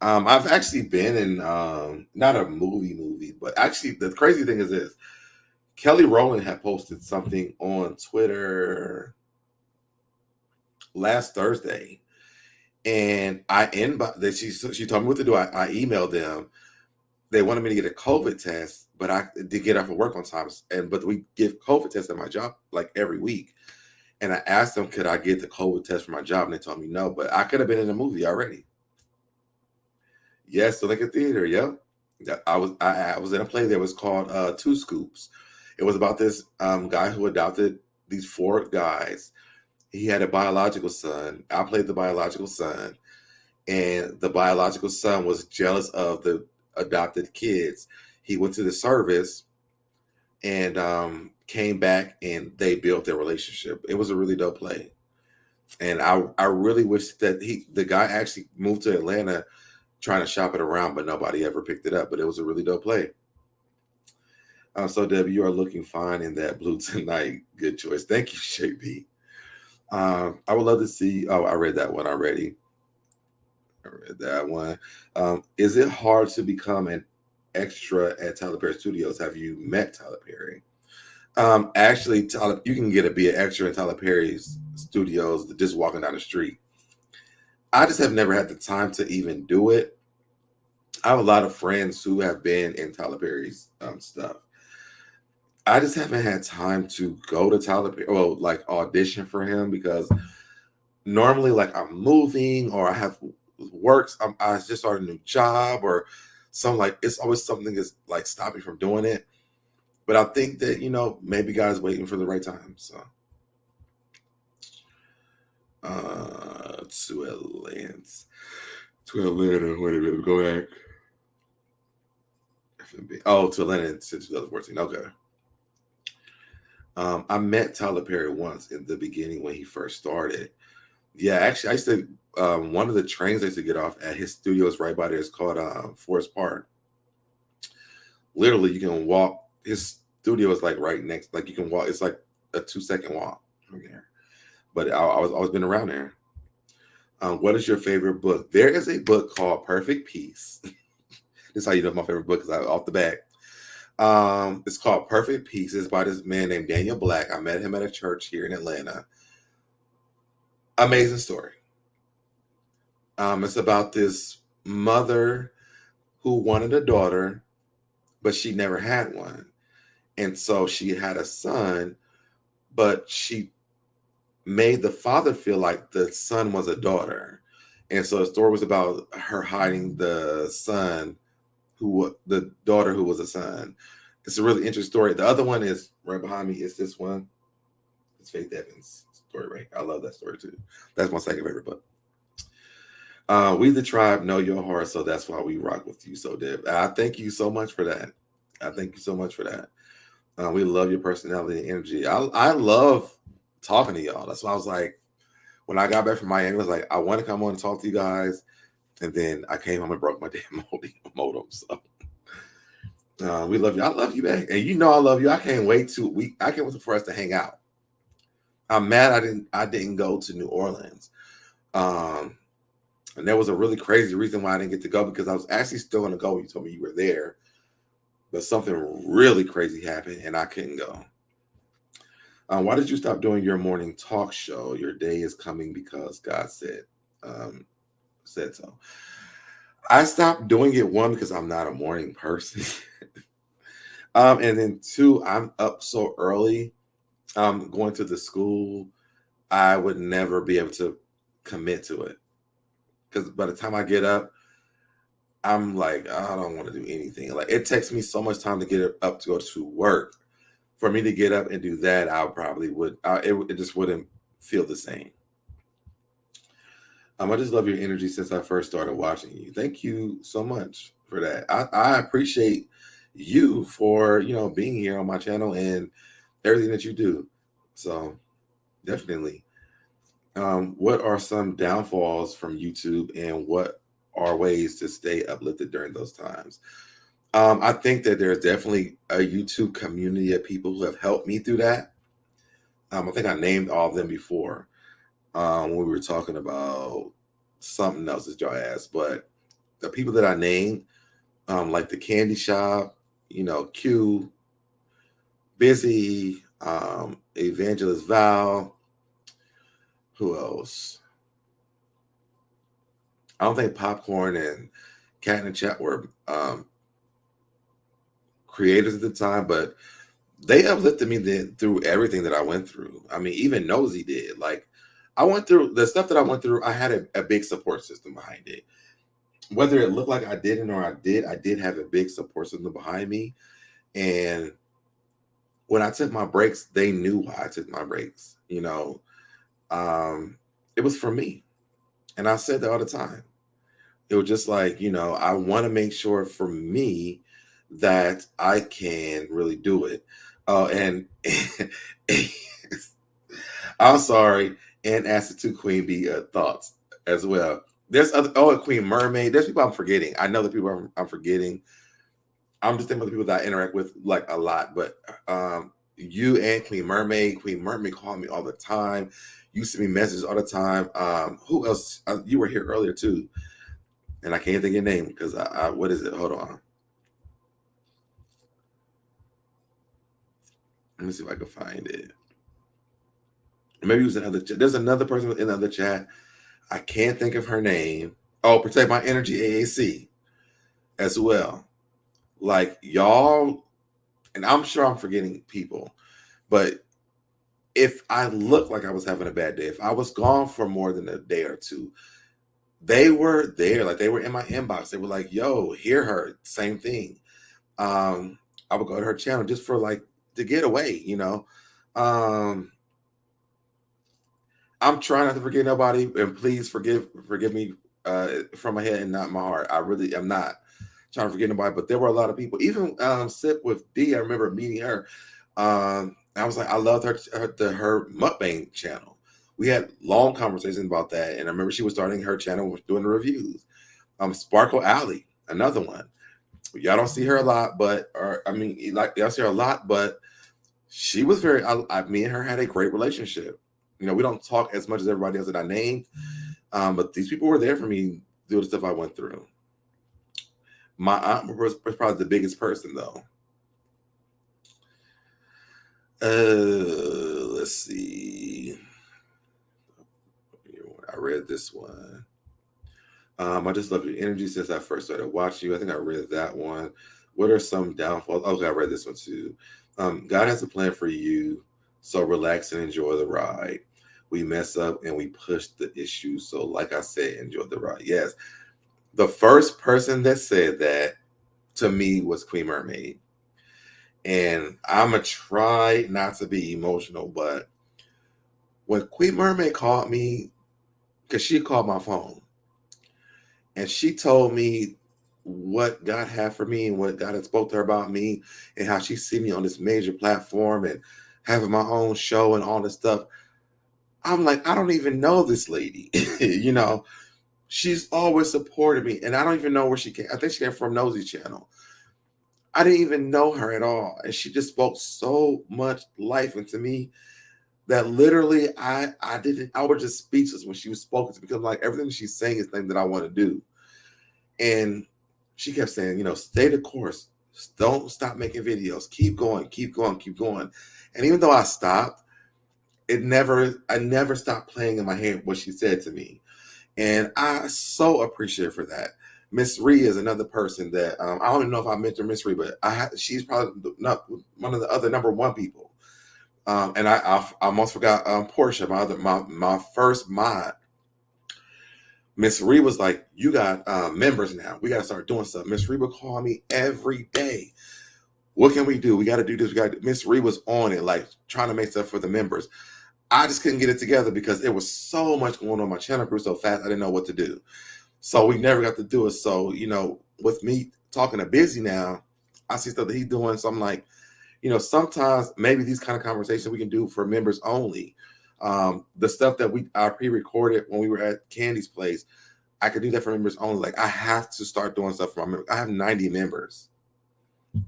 I've actually been in not a movie, but actually the crazy thing is this. Kelly Rowland had posted something on Twitter last Thursday, and she told me what to do. I emailed them. They wanted me to get a COVID test, but I did get off of work on time. But we give COVID tests at my job like every week. And I asked them, could I get the COVID test for my job? And they told me no, but I could have been in a movie already. Yes, the Lincoln Theater. Yep. I was in a play that was called Two Scoops. It was about this guy who adopted these four guys. He had a biological son. I played the biological son, and the biological son was jealous of the adopted kids. He went to the service and came back, and they built their relationship. It was a really dope play, and I really wish that the guy actually moved to Atlanta trying to shop it around, but nobody ever picked it up. But it was a really dope play. So Debbie, you are looking fine in that blue tonight. Good choice. Thank you, JB. I would love to see. Oh, I read that one already. I read that one. Is it hard to become an extra at Tyler Perry Studios? Have you met Tyler Perry? Actually, Tyler, you can be an extra in Tyler Perry's studios just walking down the street. I just have never had the time to even do it. I have a lot of friends who have been in Tyler Perry's stuff. I just haven't had time to go to Tyler Perry, well, like audition for him because normally, like I'm moving or I have works. I just started a new job or some like it's always something that's like stopping me from doing it. But I think that maybe God's waiting for the right time. So to Atlanta. Wait a minute, go back. Oh, to Atlanta since 2014. Okay. I met Tyler Perry once in the beginning when he first started. Yeah, actually, I used to. One of the trains I used to get off at his studio is right by there. It's called Forest Park. Literally, you can walk. His studio is like right next. Like you can walk. It's like a 2-second walk from there. But I was always been around there. What is your favorite book? There is a book called Perfect Peace. This is how you know my favorite book is off the back. It's called Perfect Peace. It's by this man named Daniel Black. I met him at a church here in Atlanta. Amazing story. It's about this mother who wanted a daughter, but she never had one. And so she had a son, but she made the father feel like the son was a daughter. And so the story was about her hiding the daughter who was a son. It's a really interesting story. The other one is right behind me. It's this one. It's Faith Evans' story, right? I love that story too. That's my second favorite book. We the tribe know your heart, so that's why we rock with you, SoDeb. I thank you so much for that. We love your personality and energy. I love talking to y'all. That's why I was like, when I got back from Miami, I was like, I want to come on and talk to you guys. And then I came home and broke my damn modem. So we love you. I love you back. And I love you. I can't wait for us to hang out. I'm mad I didn't go to New Orleans. And there was a really crazy reason why I didn't get to go because I was actually still going to go when you told me you were there. But something really crazy happened and I couldn't go. Why did you stop doing your morning talk show? Your day is coming because God said so. I stopped doing it, one, because I'm not a morning person. And then two, I'm up so early. Going to the school, I would never be able to commit to it. Because by the time I get up, I'm like, I don't want to do anything. Like it takes me so much time to get up to go to work. For me to get up and do that, I probably would. It just wouldn't feel the same. I just love your energy since I first started watching you. Thank you so much for that. I appreciate you for being here on my channel and everything that you do. So definitely. What are some downfalls from YouTube and what are ways to stay uplifted during those times? I think that there's definitely a YouTube community of people who have helped me through that. I think I named all of them before when we were talking about something else that y'all asked. But the people that I named, like the Candy Shop, Q, Busy, Evangelist Val, who else? I don't think Popcorn and Cat in the Chat were creators at the time, but they uplifted me through everything that I went through. I mean, even Nosy did. Like, I went through the stuff that I went through. I had a big support system behind it. Whether it looked like I didn't or I did have a big support system behind me. And when I took my breaks, they knew why I took my breaks. It was for me. And I said that all the time. It was just like, I want to make sure for me that I can really do it. And I'm sorry. And Acid 2 Queen Bee thoughts as well. There's other Queen Mermaid. There's people I'm forgetting. I know the people I'm forgetting. I'm just thinking about the people that I interact with like a lot. But you and Queen Mermaid. Queen Mermaid called me all the time. You send me messages all the time. Who else? You were here earlier too, and I can't think of your name because what is it? Hold on. Let me see if I can find it. Maybe it was another. There's another person in another chat. I can't think of her name. Oh, Protect My Energy AAC as well. Like y'all, and I'm sure I'm forgetting people, but if I looked like I was having a bad day, if I was gone for more than a day or two, they were there. Like they were in my inbox. They were like, yo, hear her. Same thing. I would go to her channel just for like to get away, you know. I'm trying not to forget nobody, and please forgive me from my head and not my heart. I really am not trying to forget nobody, but there were a lot of people. Even Sip with D, I remember meeting her. I was like, I loved her mukbang channel. We had long conversations about that, and I remember she was starting her channel doing the reviews. Sparkle Alley, another one. Y'all don't see her a lot, y'all see her a lot, but she was very. Me and her had a great relationship. You know, we don't talk as much as everybody else that I named, but these people were there for me through the stuff I went through. My aunt was probably the biggest person, though. Let's see. I read this one. I just love your energy since I first started watching you. I think I read that one. What are some downfalls? Okay, I read this one too. God has a plan for you, so relax and enjoy the ride. We mess up and we push the issue. So like I said, enjoy the ride. Yes. The first person that said that to me was Queen Mermaid. And I'm going to try not to be emotional, but when Queen Mermaid called me, because she called my phone, and she told me what God had for me and what God had spoke to her about me and how she see me on this major platform and having my own show and all this stuff. I'm like, I don't even know this lady. You know, she's always supported me, and I don't even know where she came. I think she came from Nosy Channel. I didn't even know her at all, and she just spoke so much life into me that literally I was just speechless when she was spoken to, because like everything she's saying is things that I want to do. And she kept saying, you know, stay the course, don't stop making videos, keep going, keep going, keep going. And even though I stopped, I never stopped playing in my head what she said to me. And I so appreciate for that. Miss Ree is another person that I don't even know if I mentioned Miss Ree, but she's probably not one of the other number one people. And I almost forgot Portia, my first mod. Miss Ree was like, you got members now. We got to start doing stuff. Miss Ree would call me every day. What can we do? We got to do this. Miss Ree was on it, like trying to make stuff for the members. I just couldn't get it together because it was so much going on. My channel grew so fast, I didn't know what to do. So we never got to do it. So, you know, with me talking to Busy now, I see stuff that he's doing. So I'm like, you know, sometimes maybe these kind of conversations we can do for members only. The stuff that I pre-recorded when we were at Candy's place, I could do that for members only. Like I have to start doing stuff for my members. I have 90 members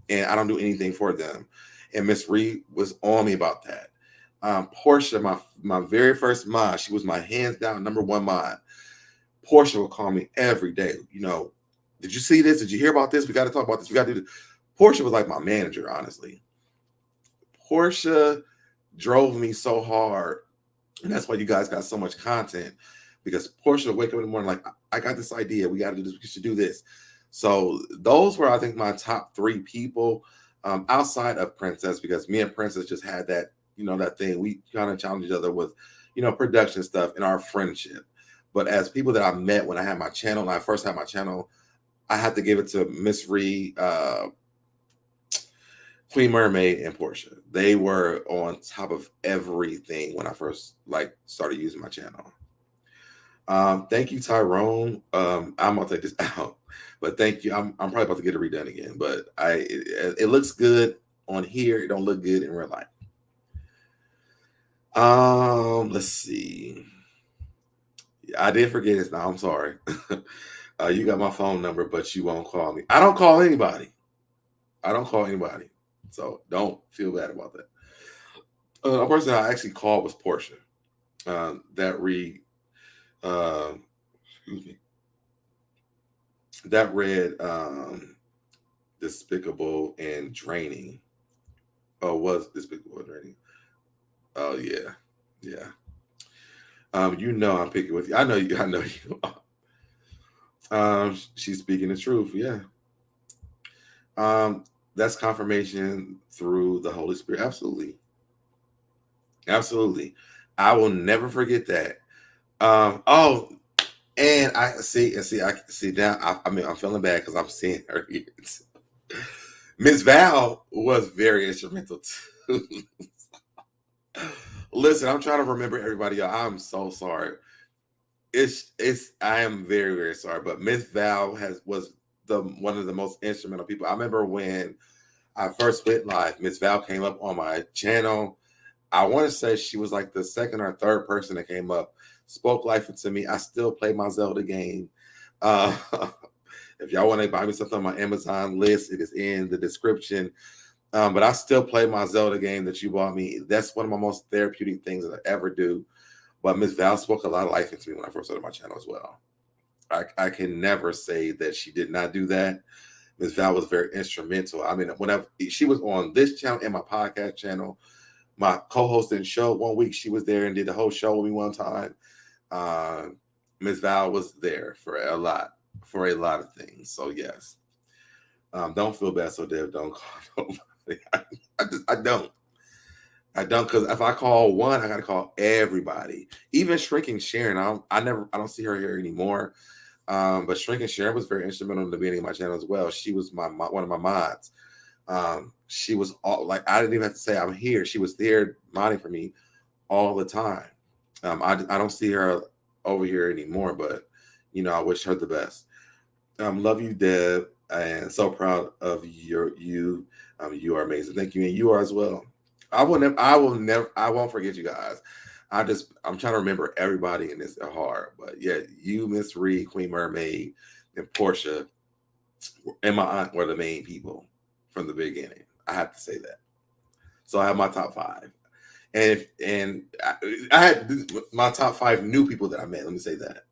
and I don't do anything for them. And Miss Reed was on me about that. Portia, my very first mod, she was my hands down number one mod. Portia would call me every day. You know, did you see this? Did you hear about this? We got to talk about this. We got to do this. Portia was like my manager, honestly. Portia drove me so hard. And that's why you guys got so much content, because Portia would wake up in the morning like, I got this idea. We got to do this. We should do this. So those were, I think, my top three people outside of Princess, because me and Princess just had that, you know, that thing. We kind of challenged each other with, you know, production stuff in our friendship. But as people that I met when I had my channel, when I first had my channel, I had to give it to Miss Reed, Queen Mermaid, and Portia. They were on top of everything when I first started using my channel. Thank you, Tyrone. I'm gonna take this out, but thank you. I'm probably about to get it redone again, but it looks good on here. It don't look good in real life. Let's see. I did forget it now. I'm sorry. You got my phone number, but you won't call me. I don't call anybody. So don't feel bad about that. A person I actually called was Portia. That read, excuse me, that read Despicable and Draining. Oh, was Despicable and Draining. Oh yeah, yeah. You know I'm picking with you. I know you. I know you. She's speaking the truth. Yeah. That's confirmation through the Holy Spirit. Absolutely. Absolutely. I will never forget that. Oh, and I see now. I mean, I'm feeling bad because I'm seeing her here. Miss Val was very instrumental too. Listen, I'm trying to remember everybody. Y'all. I'm so sorry. I am very, very sorry. But Miss Val was the one of the most instrumental people. I remember when I first went live, Miss Val came up on my channel. I want to say she was like the second or third person that came up, spoke life into me. I still play my Zelda game. Uh, if y'all want to buy me something on my Amazon list, it is in the description. But I still play my Zelda game that you bought me. That's one of my most therapeutic things that I ever do. But Miss Val spoke a lot of life into me when I first started my channel as well. I can never say that she did not do that. Miss Val was very instrumental. I mean, whenever she was on this channel and my podcast channel, my co-hosting show, one week she was there and did the whole show with me one time. Miss Val was there for a lot of things. So yes, don't feel bad. So Dev, don't call nobody. I don't. Because if I call one, I gotta call everybody. Even Shrinking Sharon, I don't see her here anymore. But Shrinking Sharon was very instrumental in the beginning of my channel as well. She was one of my mods. She was all like, I didn't even have to say I'm here. She was there modding for me all the time. I don't see her over here anymore, but I wish her the best. Love you, Deb, and so proud of you. You are amazing. Thank you, and you are as well. I won't forget you guys. I'm trying to remember everybody in this hard, but yeah, you, Miss Reed, Queen Mermaid, and Portia, and my aunt were the main people from the beginning. I have to say that. So I have my top 5, and I had my top 5 new people that I met. Let me say that,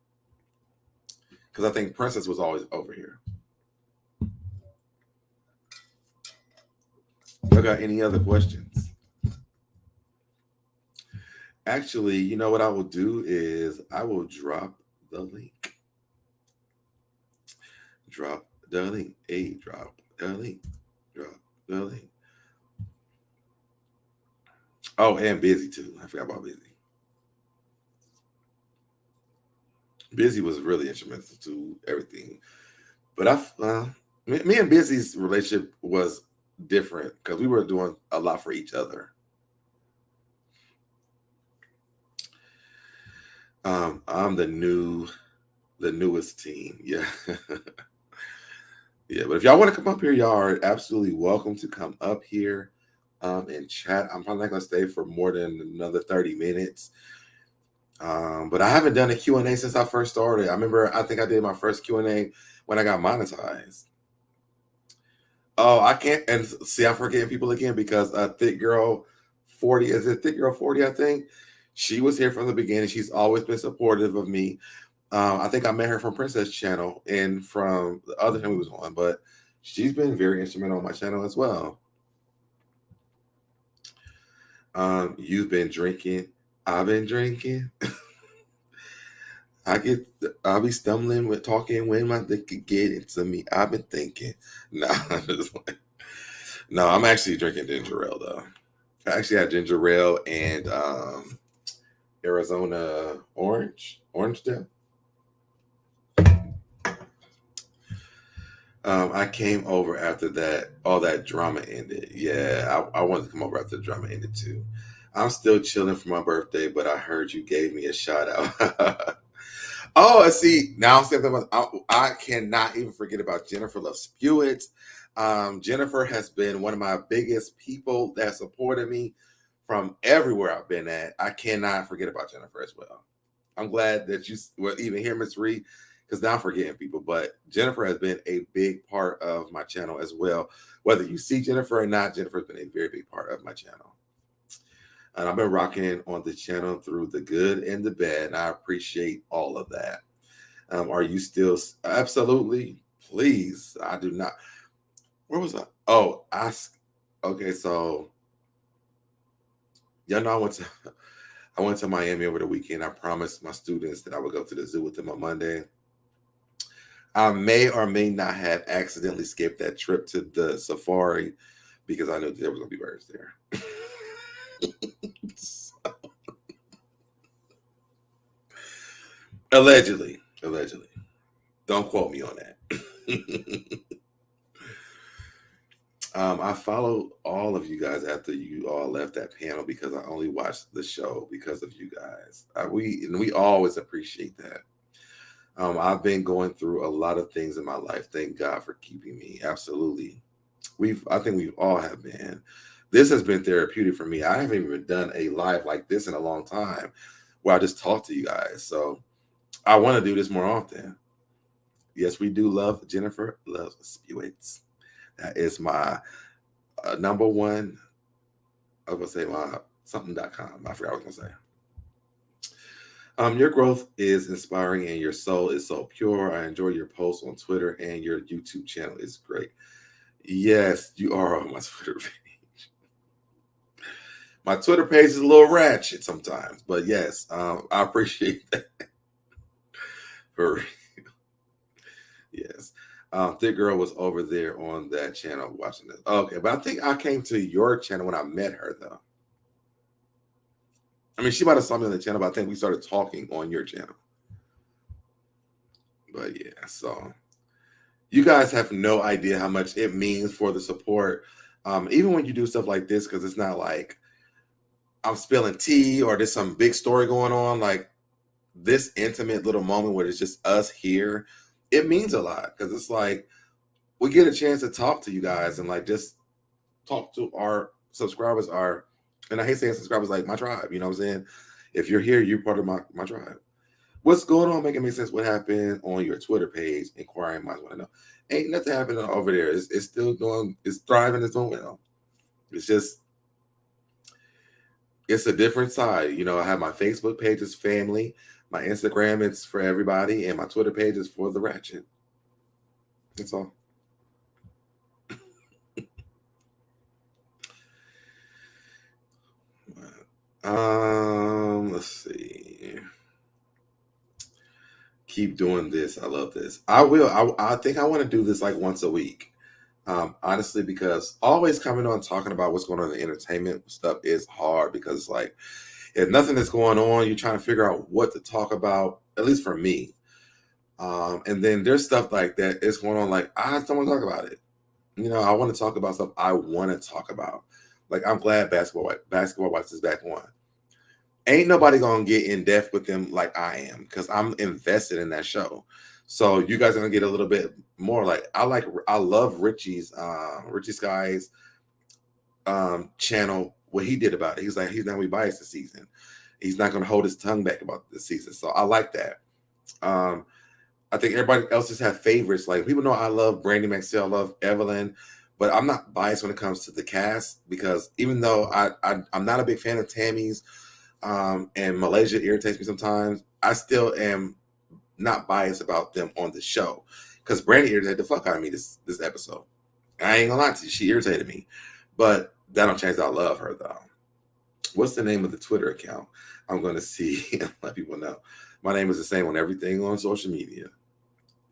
because I think Princess was always over here. Y'all got any other questions? Actually, you know what I will do is I will drop the link. Drop the link. Hey, drop the link. Drop the link. Oh, and Busy too. I forgot about Busy. Busy was really instrumental to everything. But me and Busy's relationship was different because we were doing a lot for each other. I'm the newest team. Yeah. Yeah, but if y'all want to come up here, y'all are absolutely welcome to come up here and chat. I'm probably not going to stay for more than another 30 minutes. But I haven't done a Q&A since I first started. I think I did my first Q&A when I got monetized. Oh, I can't. And see, I'm forgetting people again because Thick Girl 40, is it Thick Girl 40, I think? She was here from the beginning. She's always been supportive of me. I think I met her from Princess Channel and from the other time we was on, but she's been very instrumental on my channel as well. You've been drinking. I've been drinking. I'll be stumbling with talking when my dick could get into me. I've been thinking. No, I'm actually drinking ginger ale though. I actually had ginger ale and Arizona orange dip. I came over after that, all that drama ended. Yeah, I wanted to come over after the drama ended too. I'm still chilling for my birthday, but I heard you gave me a shout out. Oh, see, now I'm saying I cannot even forget about Jennifer Love Spewitt. Jennifer has been one of my biggest people that supported me from everywhere I've been at. I cannot forget about Jennifer as well. I'm glad that you were even here, Miss Reed, because now I'm forgetting people. But Jennifer has been a big part of my channel as well. Whether you see Jennifer or not, Jennifer has been a very big part of my channel. And I've been rocking on the channel through the good and the bad, and I appreciate all of that. Are you still absolutely? Please, I do not. Where was I? Oh, okay, so y'all know I went to Miami over the weekend. I promised my students that I would go to the zoo with them on Monday. I may or may not have accidentally skipped that trip to the safari because I knew there was gonna be birds there. Allegedly. Don't quote me on that. I followed all of you guys after you all left that panel because I only watched the show because of you guys. We always appreciate that. I've been going through a lot of things in my life. Thank God for keeping me. Absolutely. I think we all have been. This has been therapeutic for me. I haven't even done a live like this in a long time where I just talk to you guys. So I want to do this more often. Yes, we do love Jennifer Loves Spewates. That is my number one. I was going to say my something.com. I forgot what I was going to say. Your growth is inspiring and your soul is so pure. I enjoy your posts on Twitter and your YouTube channel is great. Yes, you are on my Twitter page. My Twitter page is a little ratchet sometimes, but yes, I appreciate that. For real. Yes. Thick Girl was over there on that channel watching this. Okay, but I think I came to your channel when I met her, though. I mean, she might have saw me on the channel, but I think we started talking on your channel. But yeah, so you guys have no idea how much it means for the support. Even when you do stuff like this, because it's not like I'm spilling tea or there's some big story going on, like this intimate little moment where it's just us here, it means a lot because it's like we get a chance to talk to you guys and like just talk to our subscribers, and I hate saying subscribers, like my tribe, you know what I'm saying? If you're here, you're part of my tribe. What's going on? Make it make sense. What happened on your Twitter page? Inquiring minds want to know. Ain't nothing happening over there. It's still doing, it's thriving, it's doing well. It's just, it's a different side. You know, I have my Facebook page is family, my Instagram it's for everybody, and my Twitter page is for the ratchet. That's all. Let's see. Keep doing this. I love this. I will. I think I want to do this like once a week. Honestly, because always coming on talking about what's going on in the entertainment stuff is hard because it's like if nothing is going on, you're trying to figure out what to talk about, at least for me. And then there's stuff like that is going on, like I just don't want to talk about it. You know, I want to talk about stuff I want to talk about. Like I'm glad Basketball Wives is back on. Ain't nobody gonna get in depth with them like I am because I'm invested in that show. So you guys are gonna get a little bit more. Like I love Richie Sky's channel. What he did about it, he's like he's not gonna be biased this season. He's not gonna hold his tongue back about this season. So I like that. I think everybody else just have favorites. Like people know I love Brandy Maxell, I love Evelyn, but I'm not biased when it comes to the cast because even though I'm not a big fan of Tammy's. And Malaysia irritates me sometimes, I still am not biased about them on the show because Brandy irritated the fuck out of me this episode. I ain't gonna lie to you, she irritated me, but that don't change that I love her though. What's the name of the Twitter account? I'm going to see and let people know. My name is the same on everything on social media.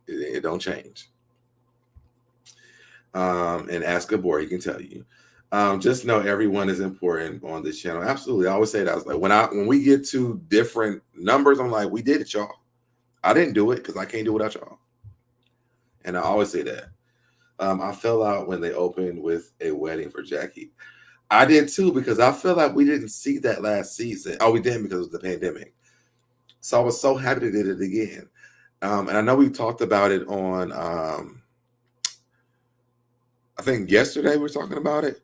It don't change. And ask a boy, he can tell you. Just know everyone is important on this channel. Absolutely. I always say that. I was like, when we get to different numbers, I'm like, we did it, y'all. I didn't do it because I can't do it without y'all. And I always say that. I fell out when they opened with a wedding for Jackie. I did too because I feel like we didn't see that last season. Oh, we didn't because of the pandemic. So I was so happy they did it again. And I know we talked about it on, I think yesterday we were talking about it.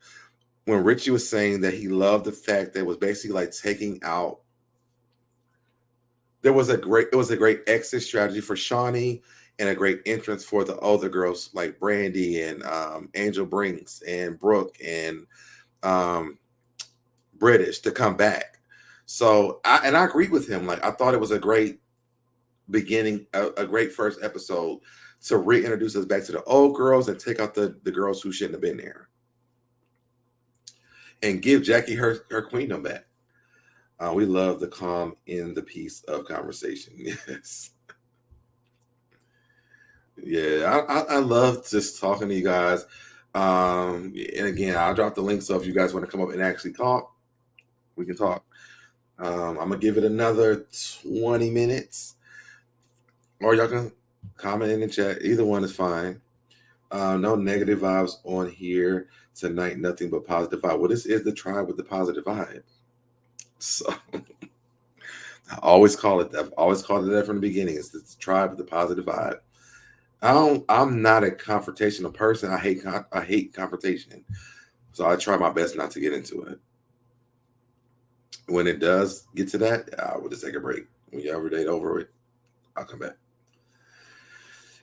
When Richie was saying that he loved the fact that it was basically like taking out, it was a great exit strategy for Shawnee and a great entrance for the other girls like Brandy and Angel Brinks and Brooke and British to come back. So I agree with him. Like I thought it was a great beginning, a great first episode to reintroduce us back to the old girls and take out the girls who shouldn't have been there, and give Jackie her queendom back. We love the calm in the peace of conversation. Yes. Yeah, I love just talking to you guys. And again, I'll drop the link, so if you guys want to come up and actually talk, we can talk. I'm gonna give it another 20 minutes, or y'all can comment in the chat. Either one is fine. No negative vibes on here tonight. Nothing but positive vibe. Well, this is the tribe with the positive vibe. So I always call it that. I've always called it that from the beginning. It's the tribe with the positive vibe. I'm not a confrontational person. I hate confrontation. So I try my best not to get into it. When it does get to that, I will just take a break. When you ever date over it, I'll come back.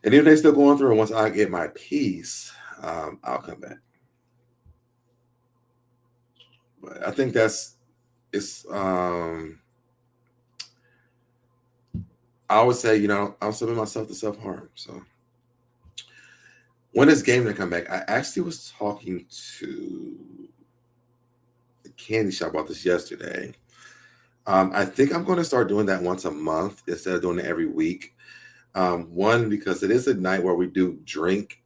And if they're still going through it, once I get my peace, I'll come back. But I think it's I always say, I'm submitting myself to self-harm. So when is game to come back? I actually was talking to the candy shop about this yesterday. I think I'm going to start doing that once a month instead of doing it every week. One, because it is a night where we do drink,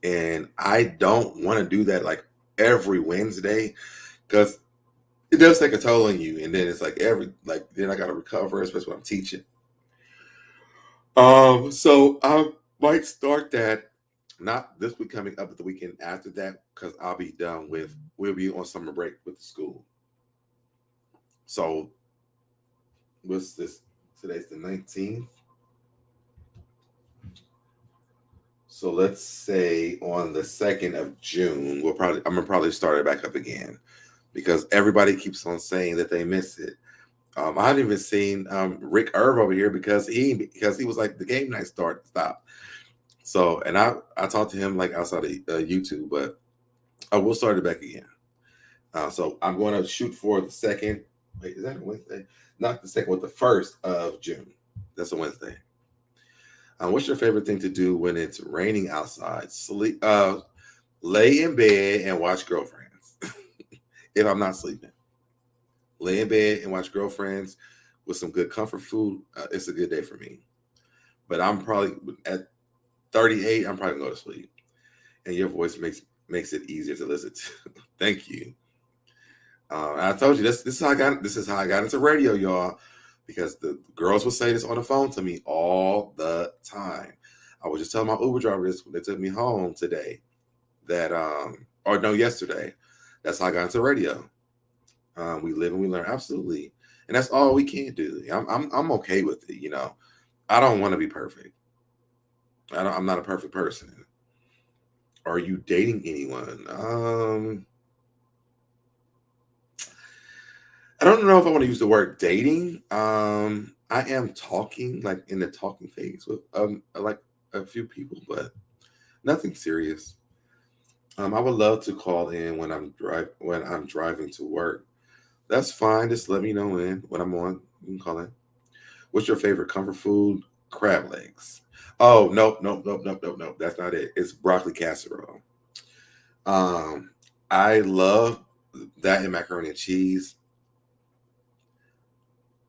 and I don't want to do that like every Wednesday, because it does take a toll on you. And then it's like then I got to recover, especially when I'm teaching. So I might start that, not this week coming up, but the weekend after that, because we'll be on summer break with the school. So what's this? Today's the 19th. So let's say on the 2nd of June, I'm gonna probably start it back up again, because everybody keeps on saying that they miss it. I haven't even seen Rick Irv over here because he was like, the game night stopped. So, and I talked to him like outside of YouTube, but I will start it back again. So I'm going to shoot for the 2nd. Wait, is that a Wednesday? Not the 2nd, but the 1st of June. That's a Wednesday. What's your favorite thing to do when it's raining outside? Sleep, lay in bed and watch Girlfriends. If I'm not sleeping, lay in bed and watch Girlfriends with some good comfort food. It's a good day for me. But I'm probably at 38. I'm probably gonna go to sleep. And your voice makes it easier to listen to. Thank you. I told you this is how I got into radio, y'all. Because the girls would say this on the phone to me all the time. I was just telling my Uber driver this when they took me home today, yesterday. That's how I got into radio. We live and we learn, absolutely, and that's all we can do. I'm okay with it. I don't want to be perfect. I'm not a perfect person. Are you dating anyone? I don't know if I want to use the word dating. I am talking, like in the talking phase with like a few people, but nothing serious. I would love to call in when I'm driving to work. That's fine. Just let me know when I'm on. You can call in. What's your favorite comfort food? Crab legs. Oh, nope. That's not it. It's broccoli casserole. I love that and macaroni and cheese.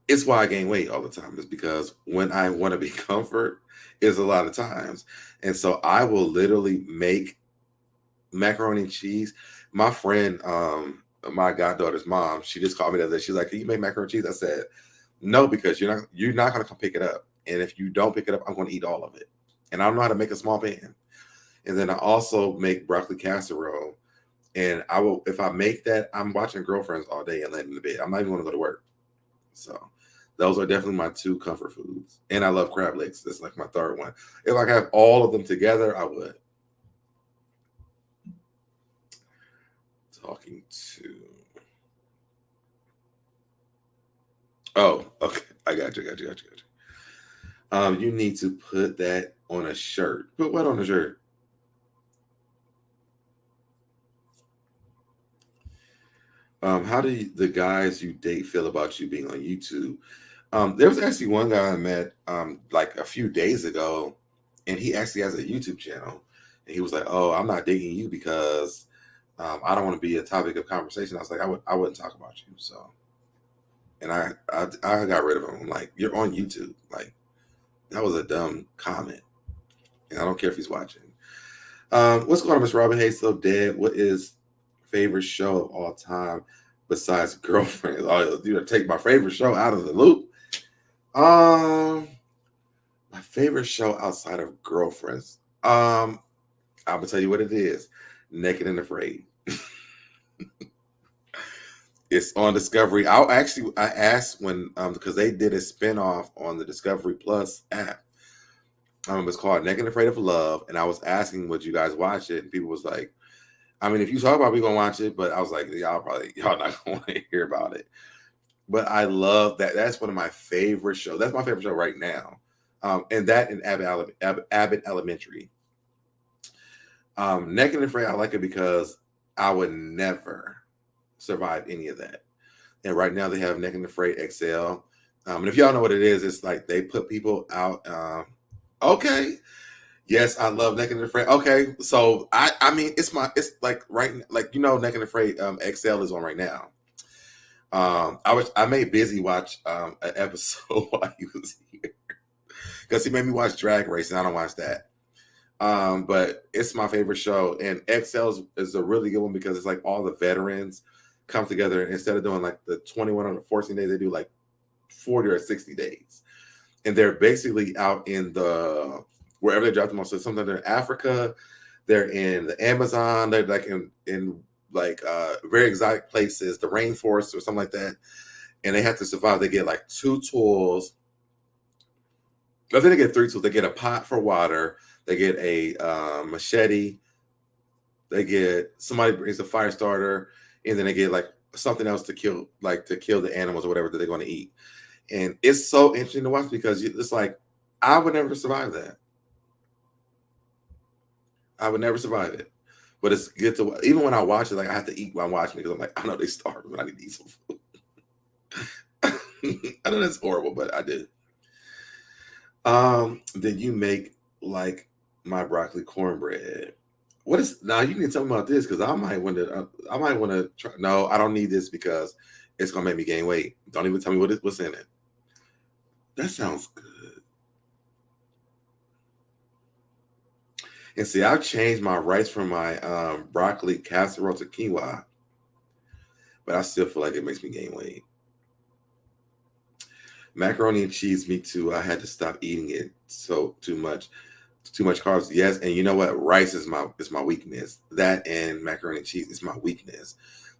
It's why I gain weight all the time, is because when I want to be comfort is a lot of times. And so I will literally make macaroni and cheese. My friend, my goddaughter's mom, she just called me the other day. She's like, "Can you make macaroni and cheese?" I said, "No, because you're not gonna come pick it up. And if you don't pick it up, I'm gonna eat all of it. And I don't know how to make a small pan." And then I also make broccoli casserole. And if I make that, I'm watching Girlfriends all day and laying in the bed. I'm not even gonna go to work. So those are definitely my 2 comfort foods. And I love crab legs. That's like my 3rd one. If I could have all of them together, I would. Talking to. Oh, okay. I got you. You need to put that on a shirt. Put what on a shirt? How do the guys you date feel about you being on YouTube? There was actually one guy I met like a few days ago, and he actually has a YouTube channel. And he was like, "Oh, I'm not dating you because I don't want to be a topic of conversation." I was like, I wouldn't talk about you." So, and I got rid of him. I'm like, "You're on YouTube." Like, that was a dumb comment, and I don't care if he's watching. What's going on, Miss Robin? Hey, so dead. What is favorite show of all time besides Girlfriends? Oh, you know, take my favorite show out of the loop. My favorite show outside of Girlfriends. I'm gonna tell you what it is. Naked and Afraid. It's on Discovery. I asked when because they did a spinoff on the Discovery Plus app. It's called Naked and Afraid of Love, and I was asking would you guys watch it, and people was like, I mean, if you talk about it, we gonna watch it, but I was like, y'all not gonna want to hear about it. But I love that. That's one of my favorite shows. That's my favorite show right now. And that and Abbott Elementary. Naked and Afraid, I like it because I would never survive any of that. And right now they have Naked and Afraid XL. And if y'all know what it is, it's like they put people out. Okay. Yes, I love Naked and Afraid. Okay. So I mean it's like Naked and Afraid XL is on right now. I made Busy watch an episode while he was here because he made me watch Drag Race and I don't watch that. But it's my favorite show, and XL is a really good one because it's like all the veterans come together, and instead of doing like the 21 or 14 days, they do like 40 or 60 days, and they're basically out in the wherever they drop them off. So sometimes they're in Africa, they're in the Amazon, they're like in like very exotic places, the rainforest or something like that, and they have to survive. They get like 2 tools. I think they get 3 tools. They get a pot for water. They get a machete. They get somebody brings a fire starter, and then they get like something else to kill the animals or whatever that they're going to eat. And it's so interesting to watch because it's like I would never survive that. I would never survive it. But it's good to even when I watch it, like I have to eat while I'm watching it because I'm like, I know they starving, but I need to eat some food. I know that's horrible, but I did. Then you make like my broccoli cornbread. What is now? You need to tell me about this because I might want to try. No, I don't need this because it's gonna make me gain weight. Don't even tell me what's in it. That sounds good. And see, I've changed my rice from my broccoli casserole to quinoa, but I still feel like it makes me gain weight. Macaroni and cheese, me too. I had to stop eating it so too much carbs. Yes, and you know what? Rice is my weakness. That and macaroni and cheese is my weakness.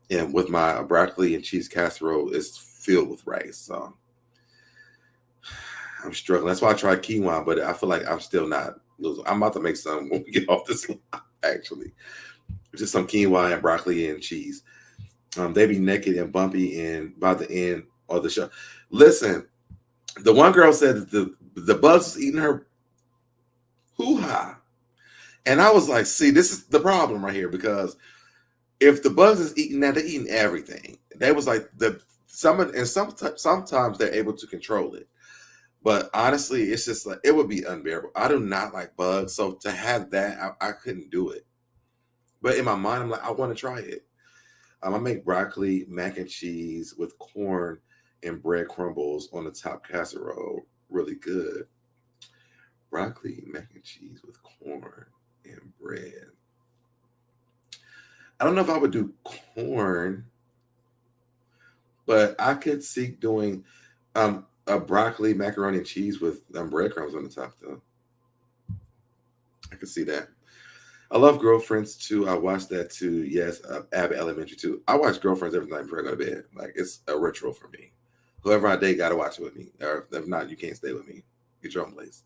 And with my broccoli and cheese casserole, it's filled with rice. So I'm struggling. That's why I tried quinoa, but I feel like I'm still not losing. I'm about to make some when we get off this line, actually. Just some quinoa and broccoli and cheese. They be naked and bumpy and by the end of the show. Listen, the one girl said that the bugs was eating her hoo-ha. And I was like, see, this is the problem right here because if the bugs is eating that, they're eating everything. They was like sometimes they're able to control it. But honestly, it's just like it would be unbearable. I do not like bugs. So to have that, I couldn't do it. But in my mind, I'm like, I want to try it. I make broccoli, mac and cheese with corn and bread crumbles on the top casserole. Really good. Broccoli, mac and cheese with corn and bread. I don't know if I would do corn, but I could see doing a broccoli, macaroni and cheese with breadcrumbs on the top, though. I could see that. I love Girlfriends too. I watched that too. Yes, Abbott Elementary too. I watch Girlfriends every night before I go to bed. Like it's a ritual for me. Whoever I date got to watch it with me, or if not, you can't stay with me. Get your own place.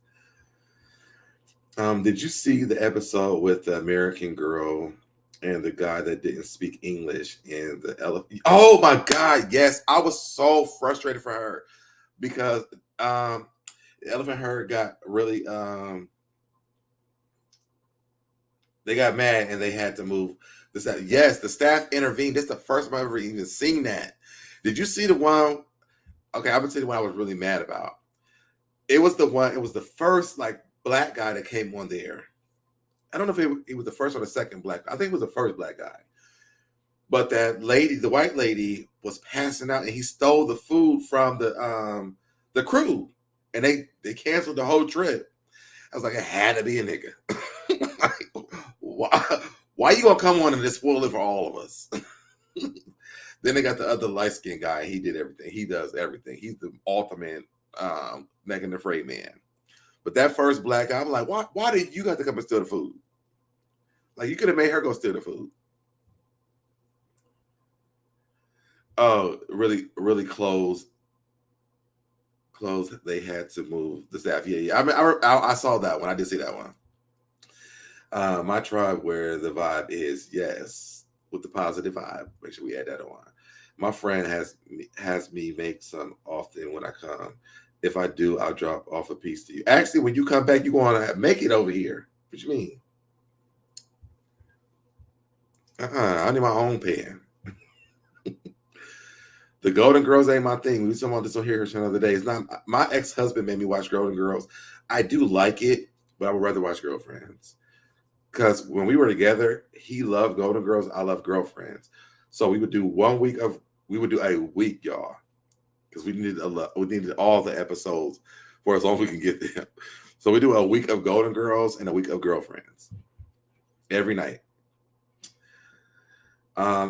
Did you see the episode with the American girl and the guy that didn't speak English and the elephant? Oh my God, yes. I was so frustrated for her because the elephant herd got really They got mad and they had to move the staff. Yes, the staff intervened. This is the first time I've ever even seen that. Did you see the one? Okay, I'm gonna tell you what I was really mad about. It was the first like black guy that came on there. I don't know if he was the first or the second black. I think it was the first black guy. But that lady, the white lady, was passing out and he stole the food from the crew. And they canceled the whole trip. I was like, it had to be a nigga. Like, why you gonna come on and just spoil it for all of us? Then they got the other light-skinned guy. He did everything. He does everything. He's the ultimate Megan the Afraid man. But that first black guy, I'm like, why did you got to come and steal the food? Like, you could have made her go steal the food. Oh, really, really close. They had to move the staff. Yeah. I mean, I saw that one. I did see that one. My tribe, where the vibe is, yes, with the positive vibe. Make sure we add that on. My friend has me make some often when I come. If I do, I'll drop off a piece to you. Actually, when you come back, you're going to make it over here. What you mean? I need my own pen. The Golden Girls ain't my thing. We were talking about this on here another day. It's not. My ex-husband made me watch Golden Girls. I do like it, but I would rather watch Girlfriends. Because when we were together, he loved Golden Girls. I love Girlfriends. So we would do a week, y'all. Because we needed all the episodes for as long as we can get them. So we do a week of Golden Girls and a week of Girlfriends. Every night.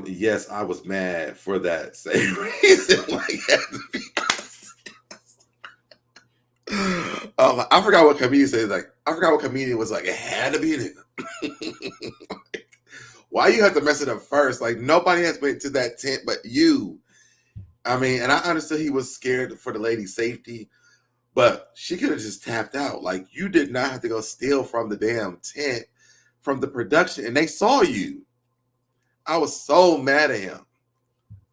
Yes, I was mad for that same reason. Like, I forgot what comedian said. Like, I forgot what comedian was like. It had to be a nigga. Why you have to mess it up first? Like, nobody has been to that tent but you. I mean, and I understood he was scared for the lady's safety, but she could have just tapped out. Like, you did not have to go steal from the damn tent, from the production, and they saw you. I was so mad at him.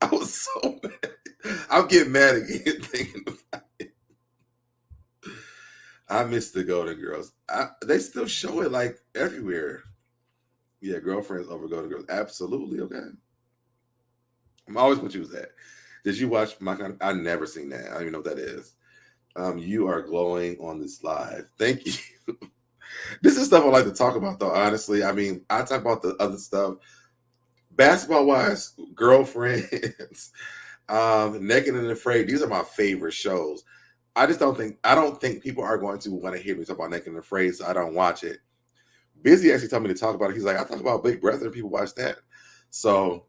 I was so mad. I'm getting mad again thinking about it. I miss the Golden Girls. They still show it like everywhere. Yeah, Girlfriends over Golden Girls. Absolutely, okay. I'm always what you was at. Did you watch my kind? I never seen that. I don't even know what that is. You are glowing on this live. Thank you. This is stuff I like to talk about, though. Honestly, I mean, I talk about the other stuff. Basketball wise, Girlfriends, Naked and Afraid. These are my favorite shows. I don't think people are going to want to hear me talk about Naked and Afraid, so I don't watch it. Busy actually told me to talk about it. He's like, I talk about Big Brother and people watch that. So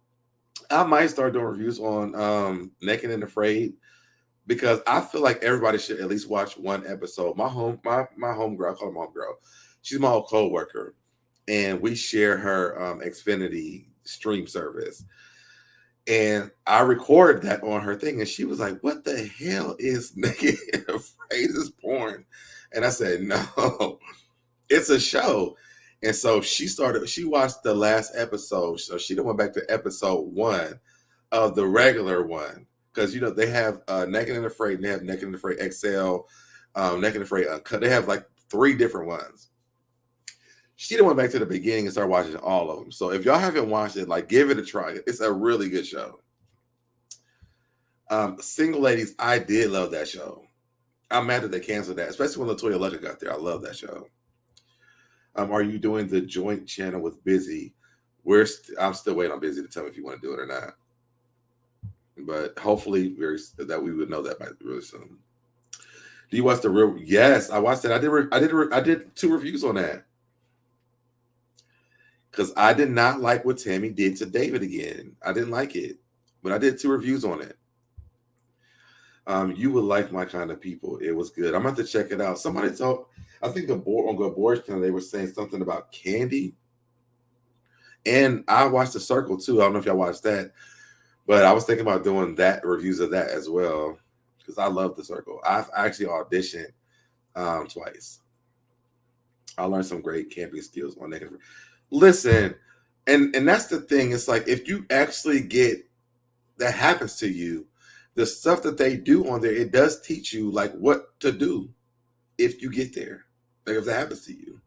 I might start doing reviews on Naked and Afraid because I feel like everybody should at least watch one episode. My homegirl, I call her my homegirl. She's my old co-worker, and we share her Xfinity stream service. And I recorded that on her thing, and she was like, what the hell is Naked and Afraid? Is porn? And I said, no, it's a show. And so she watched the last episode. So she went back to episode 1 of the regular one. Because, you know, they have Naked and Afraid, and they have Naked and Afraid XL, Naked and Afraid Uncut. They have like 3 different ones. She went back to the beginning and started watching all of them. So if y'all haven't watched it, like, give it a try. It's a really good show. Single Ladies, I did love that show. I'm mad that they canceled that, especially when LaToya Luckett got there. I love that show. Are you doing the joint channel with Busy? I'm still waiting on Busy to tell me if you want to do it or not. But hopefully that we would know that by really soon. Do you watch the real? Yes, I watched it. I did 2 reviews on that. Because I did not like what Tammy did to David again. I didn't like it. But I did 2 reviews on it. You would like my kind of people. It was good. I'm going to have to check it out. Somebody told, I think on Board's channel, they were saying something about Candy. And I watched The Circle too. I don't know if y'all watched that. But I was thinking about doing reviews of that as well. Because I love The Circle. I've actually auditioned twice. I learned some great camping skills on that. Listen, and that's the thing. It's like, if you actually get that happens to you, the stuff that they do on there, it does teach you like what to do if you get there. Like if that happens to you.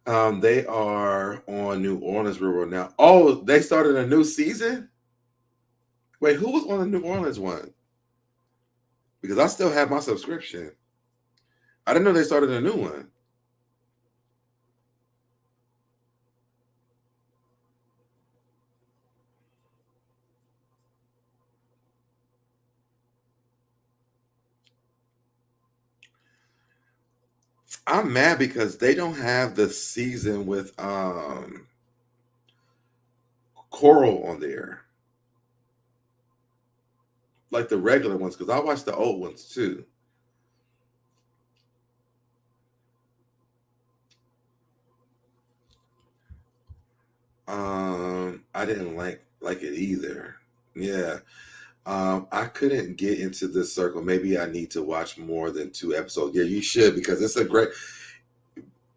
They are on New Orleans River now. Oh, they started a new season? Wait, who was on the New Orleans one? Because I still have my subscription. I didn't know they started a new one. I'm mad because they don't have the season with Coral on there. Like the regular ones, because I watched the old ones too. I didn't like it either. Yeah. I couldn't get into this circle. Maybe I need to watch more than 2 episodes. Yeah, you should, because it's a great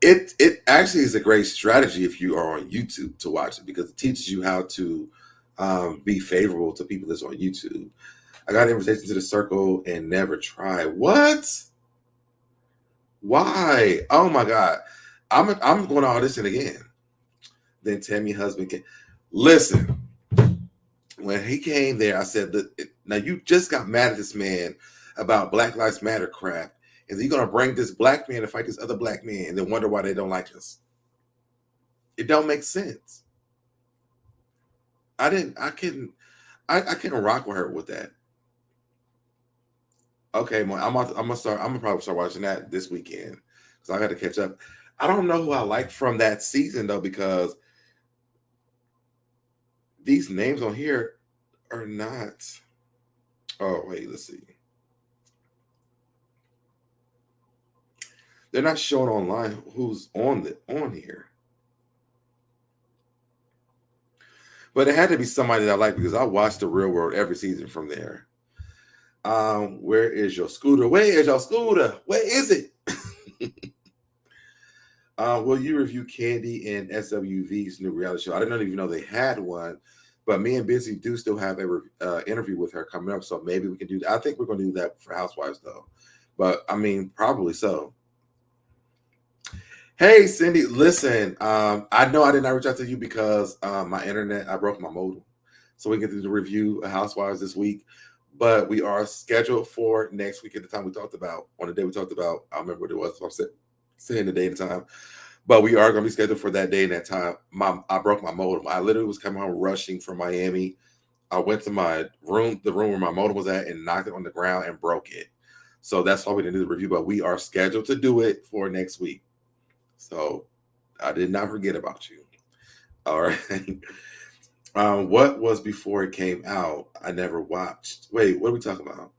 it actually is a great strategy if you are on YouTube to watch it, because it teaches you how to be favorable to people that's on YouTube. I got an invitation to the circle and never tried. What? Why? Oh my God. I'm going to audition again. Then Tammy husband came. Listen, when he came there, I said, now you just got mad at this man about Black Lives Matter crap. And you're going to bring this black man to fight this other black man and then wonder why they don't like us. It don't make sense. I couldn't rock with her with that. Okay, I'm gonna probably start watching that this weekend because I got to catch up. I don't know who I like from that season though, because these names on here are not. Oh wait, let's see. They're not showing online who's on here. But it had to be somebody that I like because I watched The Real World every season from there. Where is your scooter? Where is your scooter? Where is it? Will you review Candy and SWV's new reality show? I didn't even know they had one, but me and Busy do still have a interview with her coming up, so maybe we can do that. I think we're going to do that for Housewives though, but I mean probably so. Hey Cindy, listen, I know I did not reach out to you because my internet, I broke my modem, so we get to review Housewives this week. But we are scheduled for next week at the time we talked about. On the day we talked about, I remember what it was. So I'm saying the day and time. But we are going to be scheduled for that day and that time. I broke my modem. I literally was coming home rushing from Miami. I went to my room, the room where my modem was at, and knocked it on the ground and broke it. So that's why we didn't do the review. But we are scheduled to do it for next week. So I did not forget about you. All right. What was before it came out? I never watched. Wait, what are we talking about?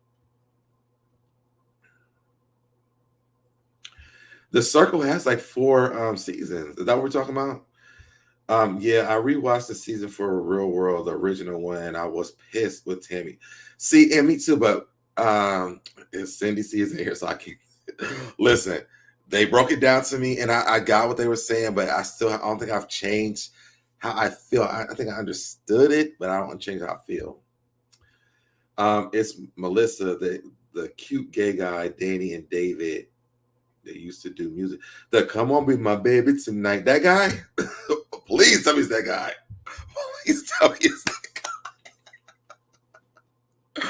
The Circle has like 4 seasons. Is that what we're talking about? Yeah, I rewatched the season for Real World, the original one, and I was pissed with Tammy. See, and me too, but Cindy C is in here, so I can't listen. They broke it down to me, and I got what they were saying, but I don't think I've changed how I feel. I think I understood it, but I don't change how I feel. It's Melissa, the cute gay guy, Danny and David. They used to do music. The Come On Be My Baby Tonight. That guy? Please tell me it's that guy. Please tell me it's that guy.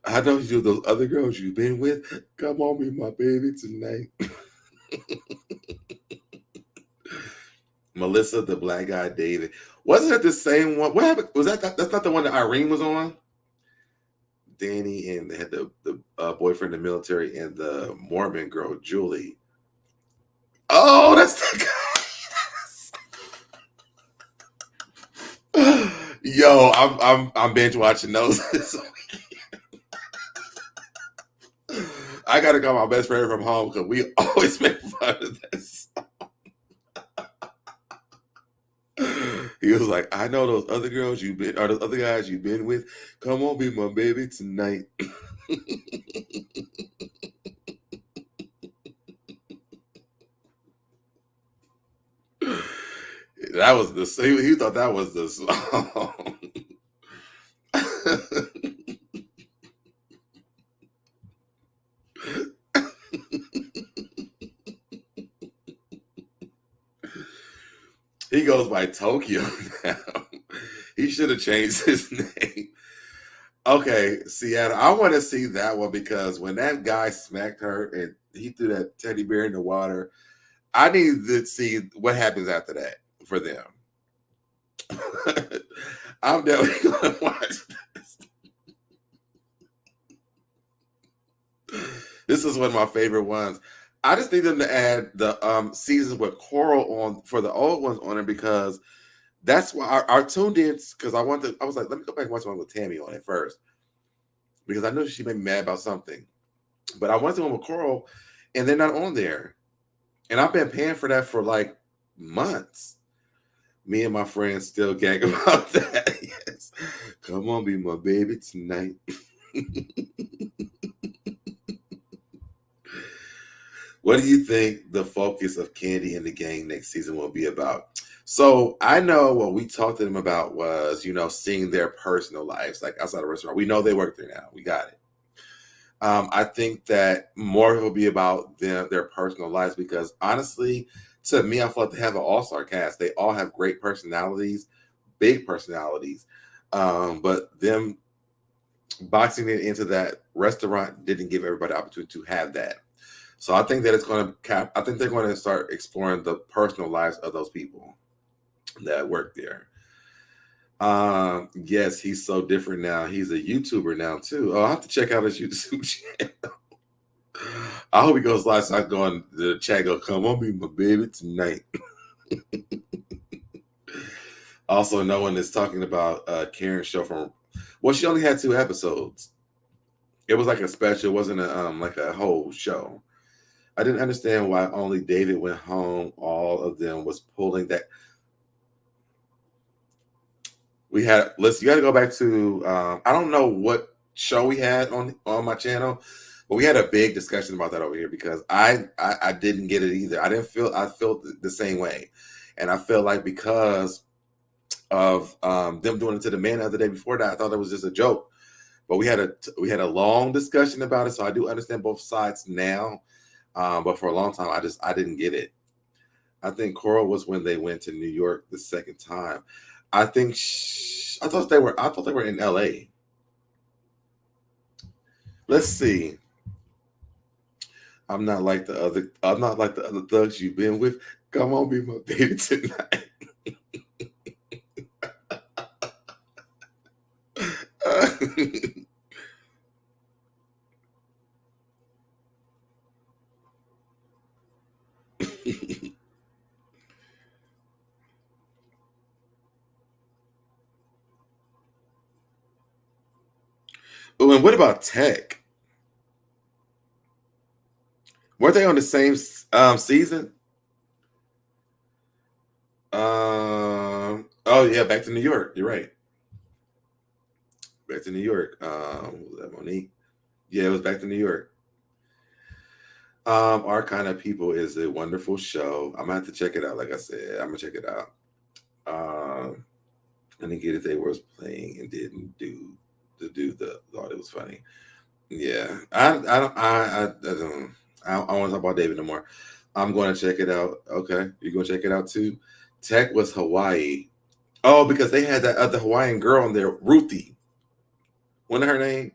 I know you, those other girls you've been with. Come on, be my baby tonight. Melissa, the black guy, David. Wasn't it the same one? What happened? Was that's not the one that Irene was on? Danny and they had the boyfriend in the military and the Mormon girl, Julie. Oh, that's the guy. Yo, I'm binge watching those. I gotta call my best friend from home because we always make fun of this. He was like, I know those other girls you've been, or those other guys you've been with. Come on, be my baby tonight. That was the same. He thought that was the song. He goes by Tokyo now. He should have changed his name. Okay, Seattle. I want to see that one because when that guy smacked her and he threw that teddy bear in the water, I need to see what happens after that for them. I'm definitely going to watch this. This is one of my favorite ones. I just need them to add the seasons with Coral on for the old ones on it because that's why our tune did because I was like, let me go back and watch one with Tammy on it first. Because I knew she made me mad about something. But I went to one with Coral and they're not on there. And I've been paying for that for like months. Me and my friends still gag about that. Yes. Come on, be my baby tonight. What do you think the focus of Candy and the gang next season will be about? So I know what we talked to them about was, seeing their personal lives, like outside the restaurant. We know they work there now. We got it. I think that more will be about their personal lives because honestly, to me, I feel like they have an all-star cast. They all have great personalities, big personalities. But them boxing it into that restaurant didn't give everybody the opportunity to have that. So I think that it's going to I think they're going to start exploring the personal lives of those people that work there. Yes, he's so different now. He's a YouTuber now too. Oh, I have to check out his YouTube channel. I hope he goes live so I go on the chat go, come on, be my baby tonight. Also, no one is talking about Karen's show she only had 2 episodes. It was like a special, it wasn't like a whole show. I didn't understand why only David went home. All of them was pulling that. You got to go back to, I don't know what show we had on my channel, but we had a big discussion about that over here because I didn't get it either. I felt the same way. And I felt like because of them doing it to the man the other day before that, I thought it was just a joke. But we had a long discussion about it, so I do understand both sides now. But for a long time, I didn't get it. I think Coral was when they went to New York the second time. I think I thought they were in LA. Let's see. I'm not like the other thugs you've been with. Come on, be my baby tonight. Oh, and what about Tech? Weren't they on the same season? Oh yeah, back to New York. You're right. Back to New York. Was that Monique? Yeah, it was Back to New York. Our Kind of People is a wonderful show. I'm gonna have to check it out. Like I said, I'm gonna check it out. I didn't get it. They was playing and didn't thought it was funny. Yeah, I don't want to talk about David no more. I'm going to check it out. Okay, you're going to check it out too. Tech was Hawaii. Oh, because they had that other Hawaiian girl in there, Ruthie. Wasn't her name?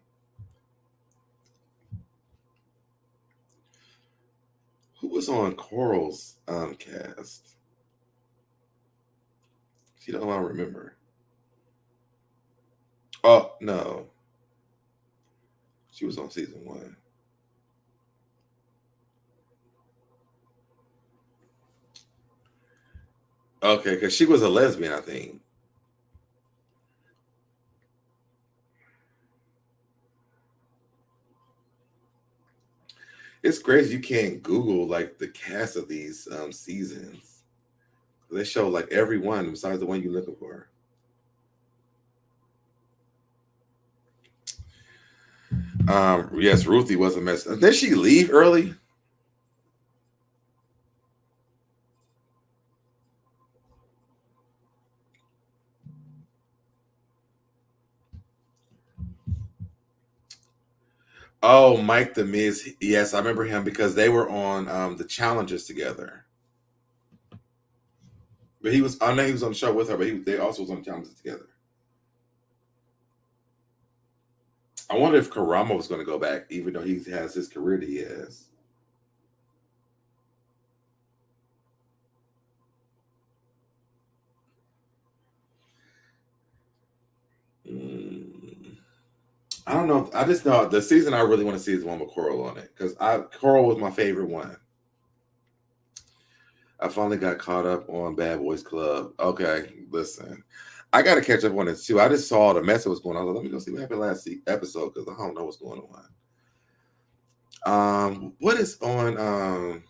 Who was on Coral's cast? She don't want to remember. Oh no, she was on season 1. Okay, because she was a lesbian, I think. It's crazy you can't Google like the cast of these seasons. They show like every one besides the one you're looking for. Yes, Ruthie was a mess. Did she leave early? Oh, Mike the Miz. Yes, I remember him because they were on the Challengers together. But I know he was on the show with her, but they also was on Challenges together. I wonder if Karama was going to go back, even though he has his career that he has. I don't know. I just know the season I really want to see is the one with Coral on it, because Coral was my favorite one. I finally got caught up on Bad Boys Club. Okay, listen. I got to catch up on it too. I just saw the mess that was going on. I was like, let me go see what happened last episode, because I don't know what's going on. What is on?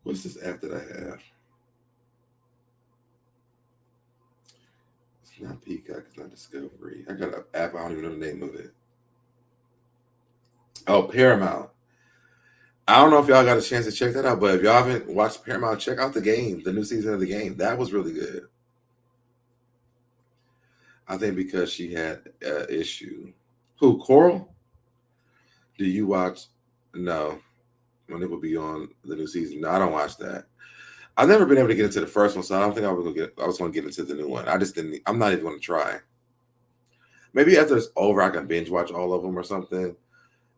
What's this app that I have? It's not Peacock. It's not Discovery. I got an app. I don't even know the name of it. Oh, Paramount. I don't know if y'all got a chance to check that out, but if y'all haven't watched Paramount, check out The Game, the new season of The Game. That was really good. I think because she had an issue. Who, Coral? Do you watch? No. When it will be on the new season. No, I don't watch that. I've never been able to get into the first one, so I don't think I was going to get into the new one. I just didn't. I'm not even going to try. Maybe after it's over, I can binge watch all of them or something,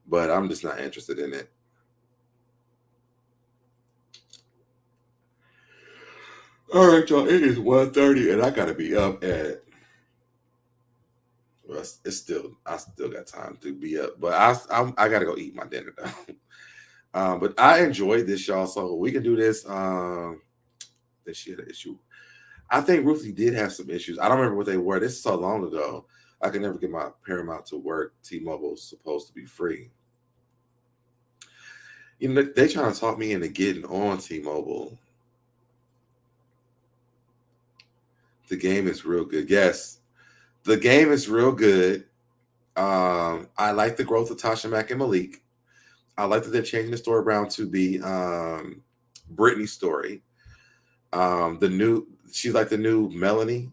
but I'm just not interested in it. All right, y'all. It is 1:30, and I gotta be up at. Well, I still got time to be up, but I gotta go eat my dinner though. But I enjoyed this, y'all. So we can do this. That she had an issue. I think Ruthie did have some issues. I don't remember what they were. This is so long ago. I could never get my Paramount to work. T-Mobile's supposed to be free. You know, they trying to talk me into getting on T-Mobile. The game is real good. Yes, the game is real good. I like the growth of Tasha Mack and Malik. I like that they're changing the story around to be Brittany's story. She's like the new Melanie,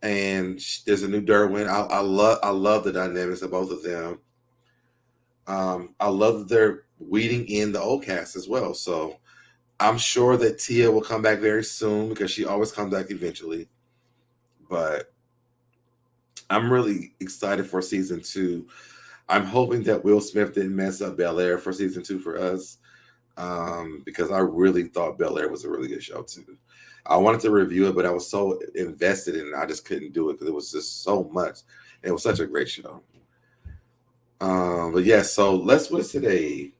and there's a new Derwin. I love the dynamics of both of them. I love that they're weeding in the old cast as well. So I'm sure that Tia will come back very soon, because she always comes back eventually. But I'm really excited for season 2. I'm hoping that Will Smith didn't mess up Bel-Air for season 2 for us, because I really thought Bel-Air was a really good show too. I wanted to review it, but I was so invested in it, I just couldn't do it because it was just so much. And it was such a great show. But yeah, so what is today?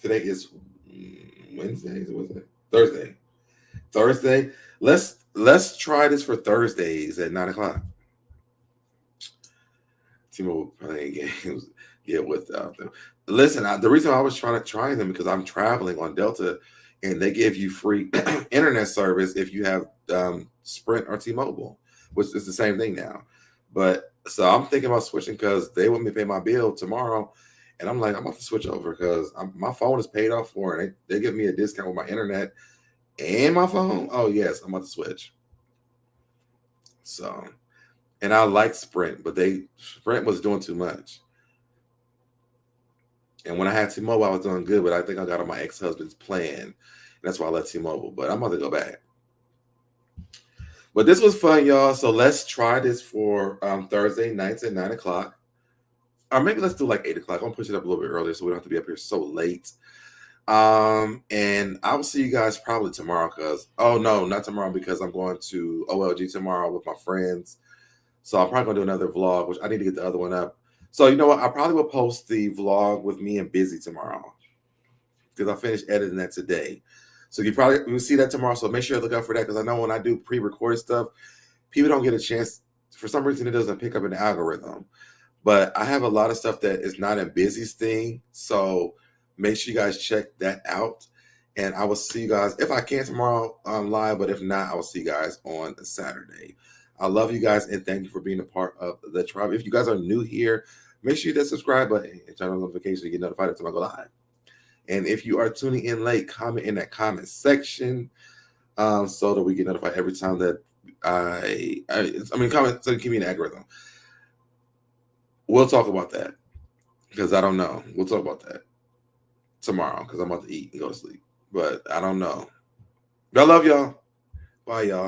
Today is Wednesday. Was it Thursday? Thursday. Let's try this for Thursdays at 9:00. T-Mobile playing games. Yeah, without them. Listen, the reason I was trying them because I'm traveling on Delta, and they give you free internet service if you have Sprint or T-Mobile, which is the same thing now. But so I'm thinking about switching because they want me to pay my bill tomorrow, and I'm like, I'm about to switch over because my phone is paid off for, and they give me a discount with my internet and my phone. Oh yes, I'm about to switch. So, and I like Sprint, but Sprint was doing too much. And when I had T-Mobile, I was doing good, but I think I got on my ex-husband's plan. And that's why I left T-Mobile. But I'm about to go back. But this was fun, y'all. So let's try this for Thursday nights at 9:00. Or maybe let's do like 8:00. I'm going to push it up a little bit earlier so we don't have to be up here so late. And I will see you guys probably tomorrow no, not tomorrow, because I'm going to OLG tomorrow with my friends. So I'm probably going to do another vlog, which I need to get the other one up. So you know what? I probably will post the vlog with me and Busy tomorrow because I finished editing that today. So you'll see that tomorrow. So make sure you look out for that, because I know when I do pre-recorded stuff, people don't get a chance. For some reason, it doesn't pick up an algorithm. But I have a lot of stuff that is not in Busy's thing. So make sure you guys check that out. And I will see you guys, if I can, tomorrow live. But if not, I will see you guys on Saturday. I love you guys, and thank you for being a part of the tribe. If you guys are new here, make sure you hit that subscribe button and turn on notifications to get notified every time I go live. And if you are tuning in late, comment in that comment section so that we get notified every time that comment so you give me an algorithm. We'll talk about that because I don't know. We'll talk about that. tomorrow because I'm about to eat and go to sleep. But I don't know. I love y'all. Bye, y'all.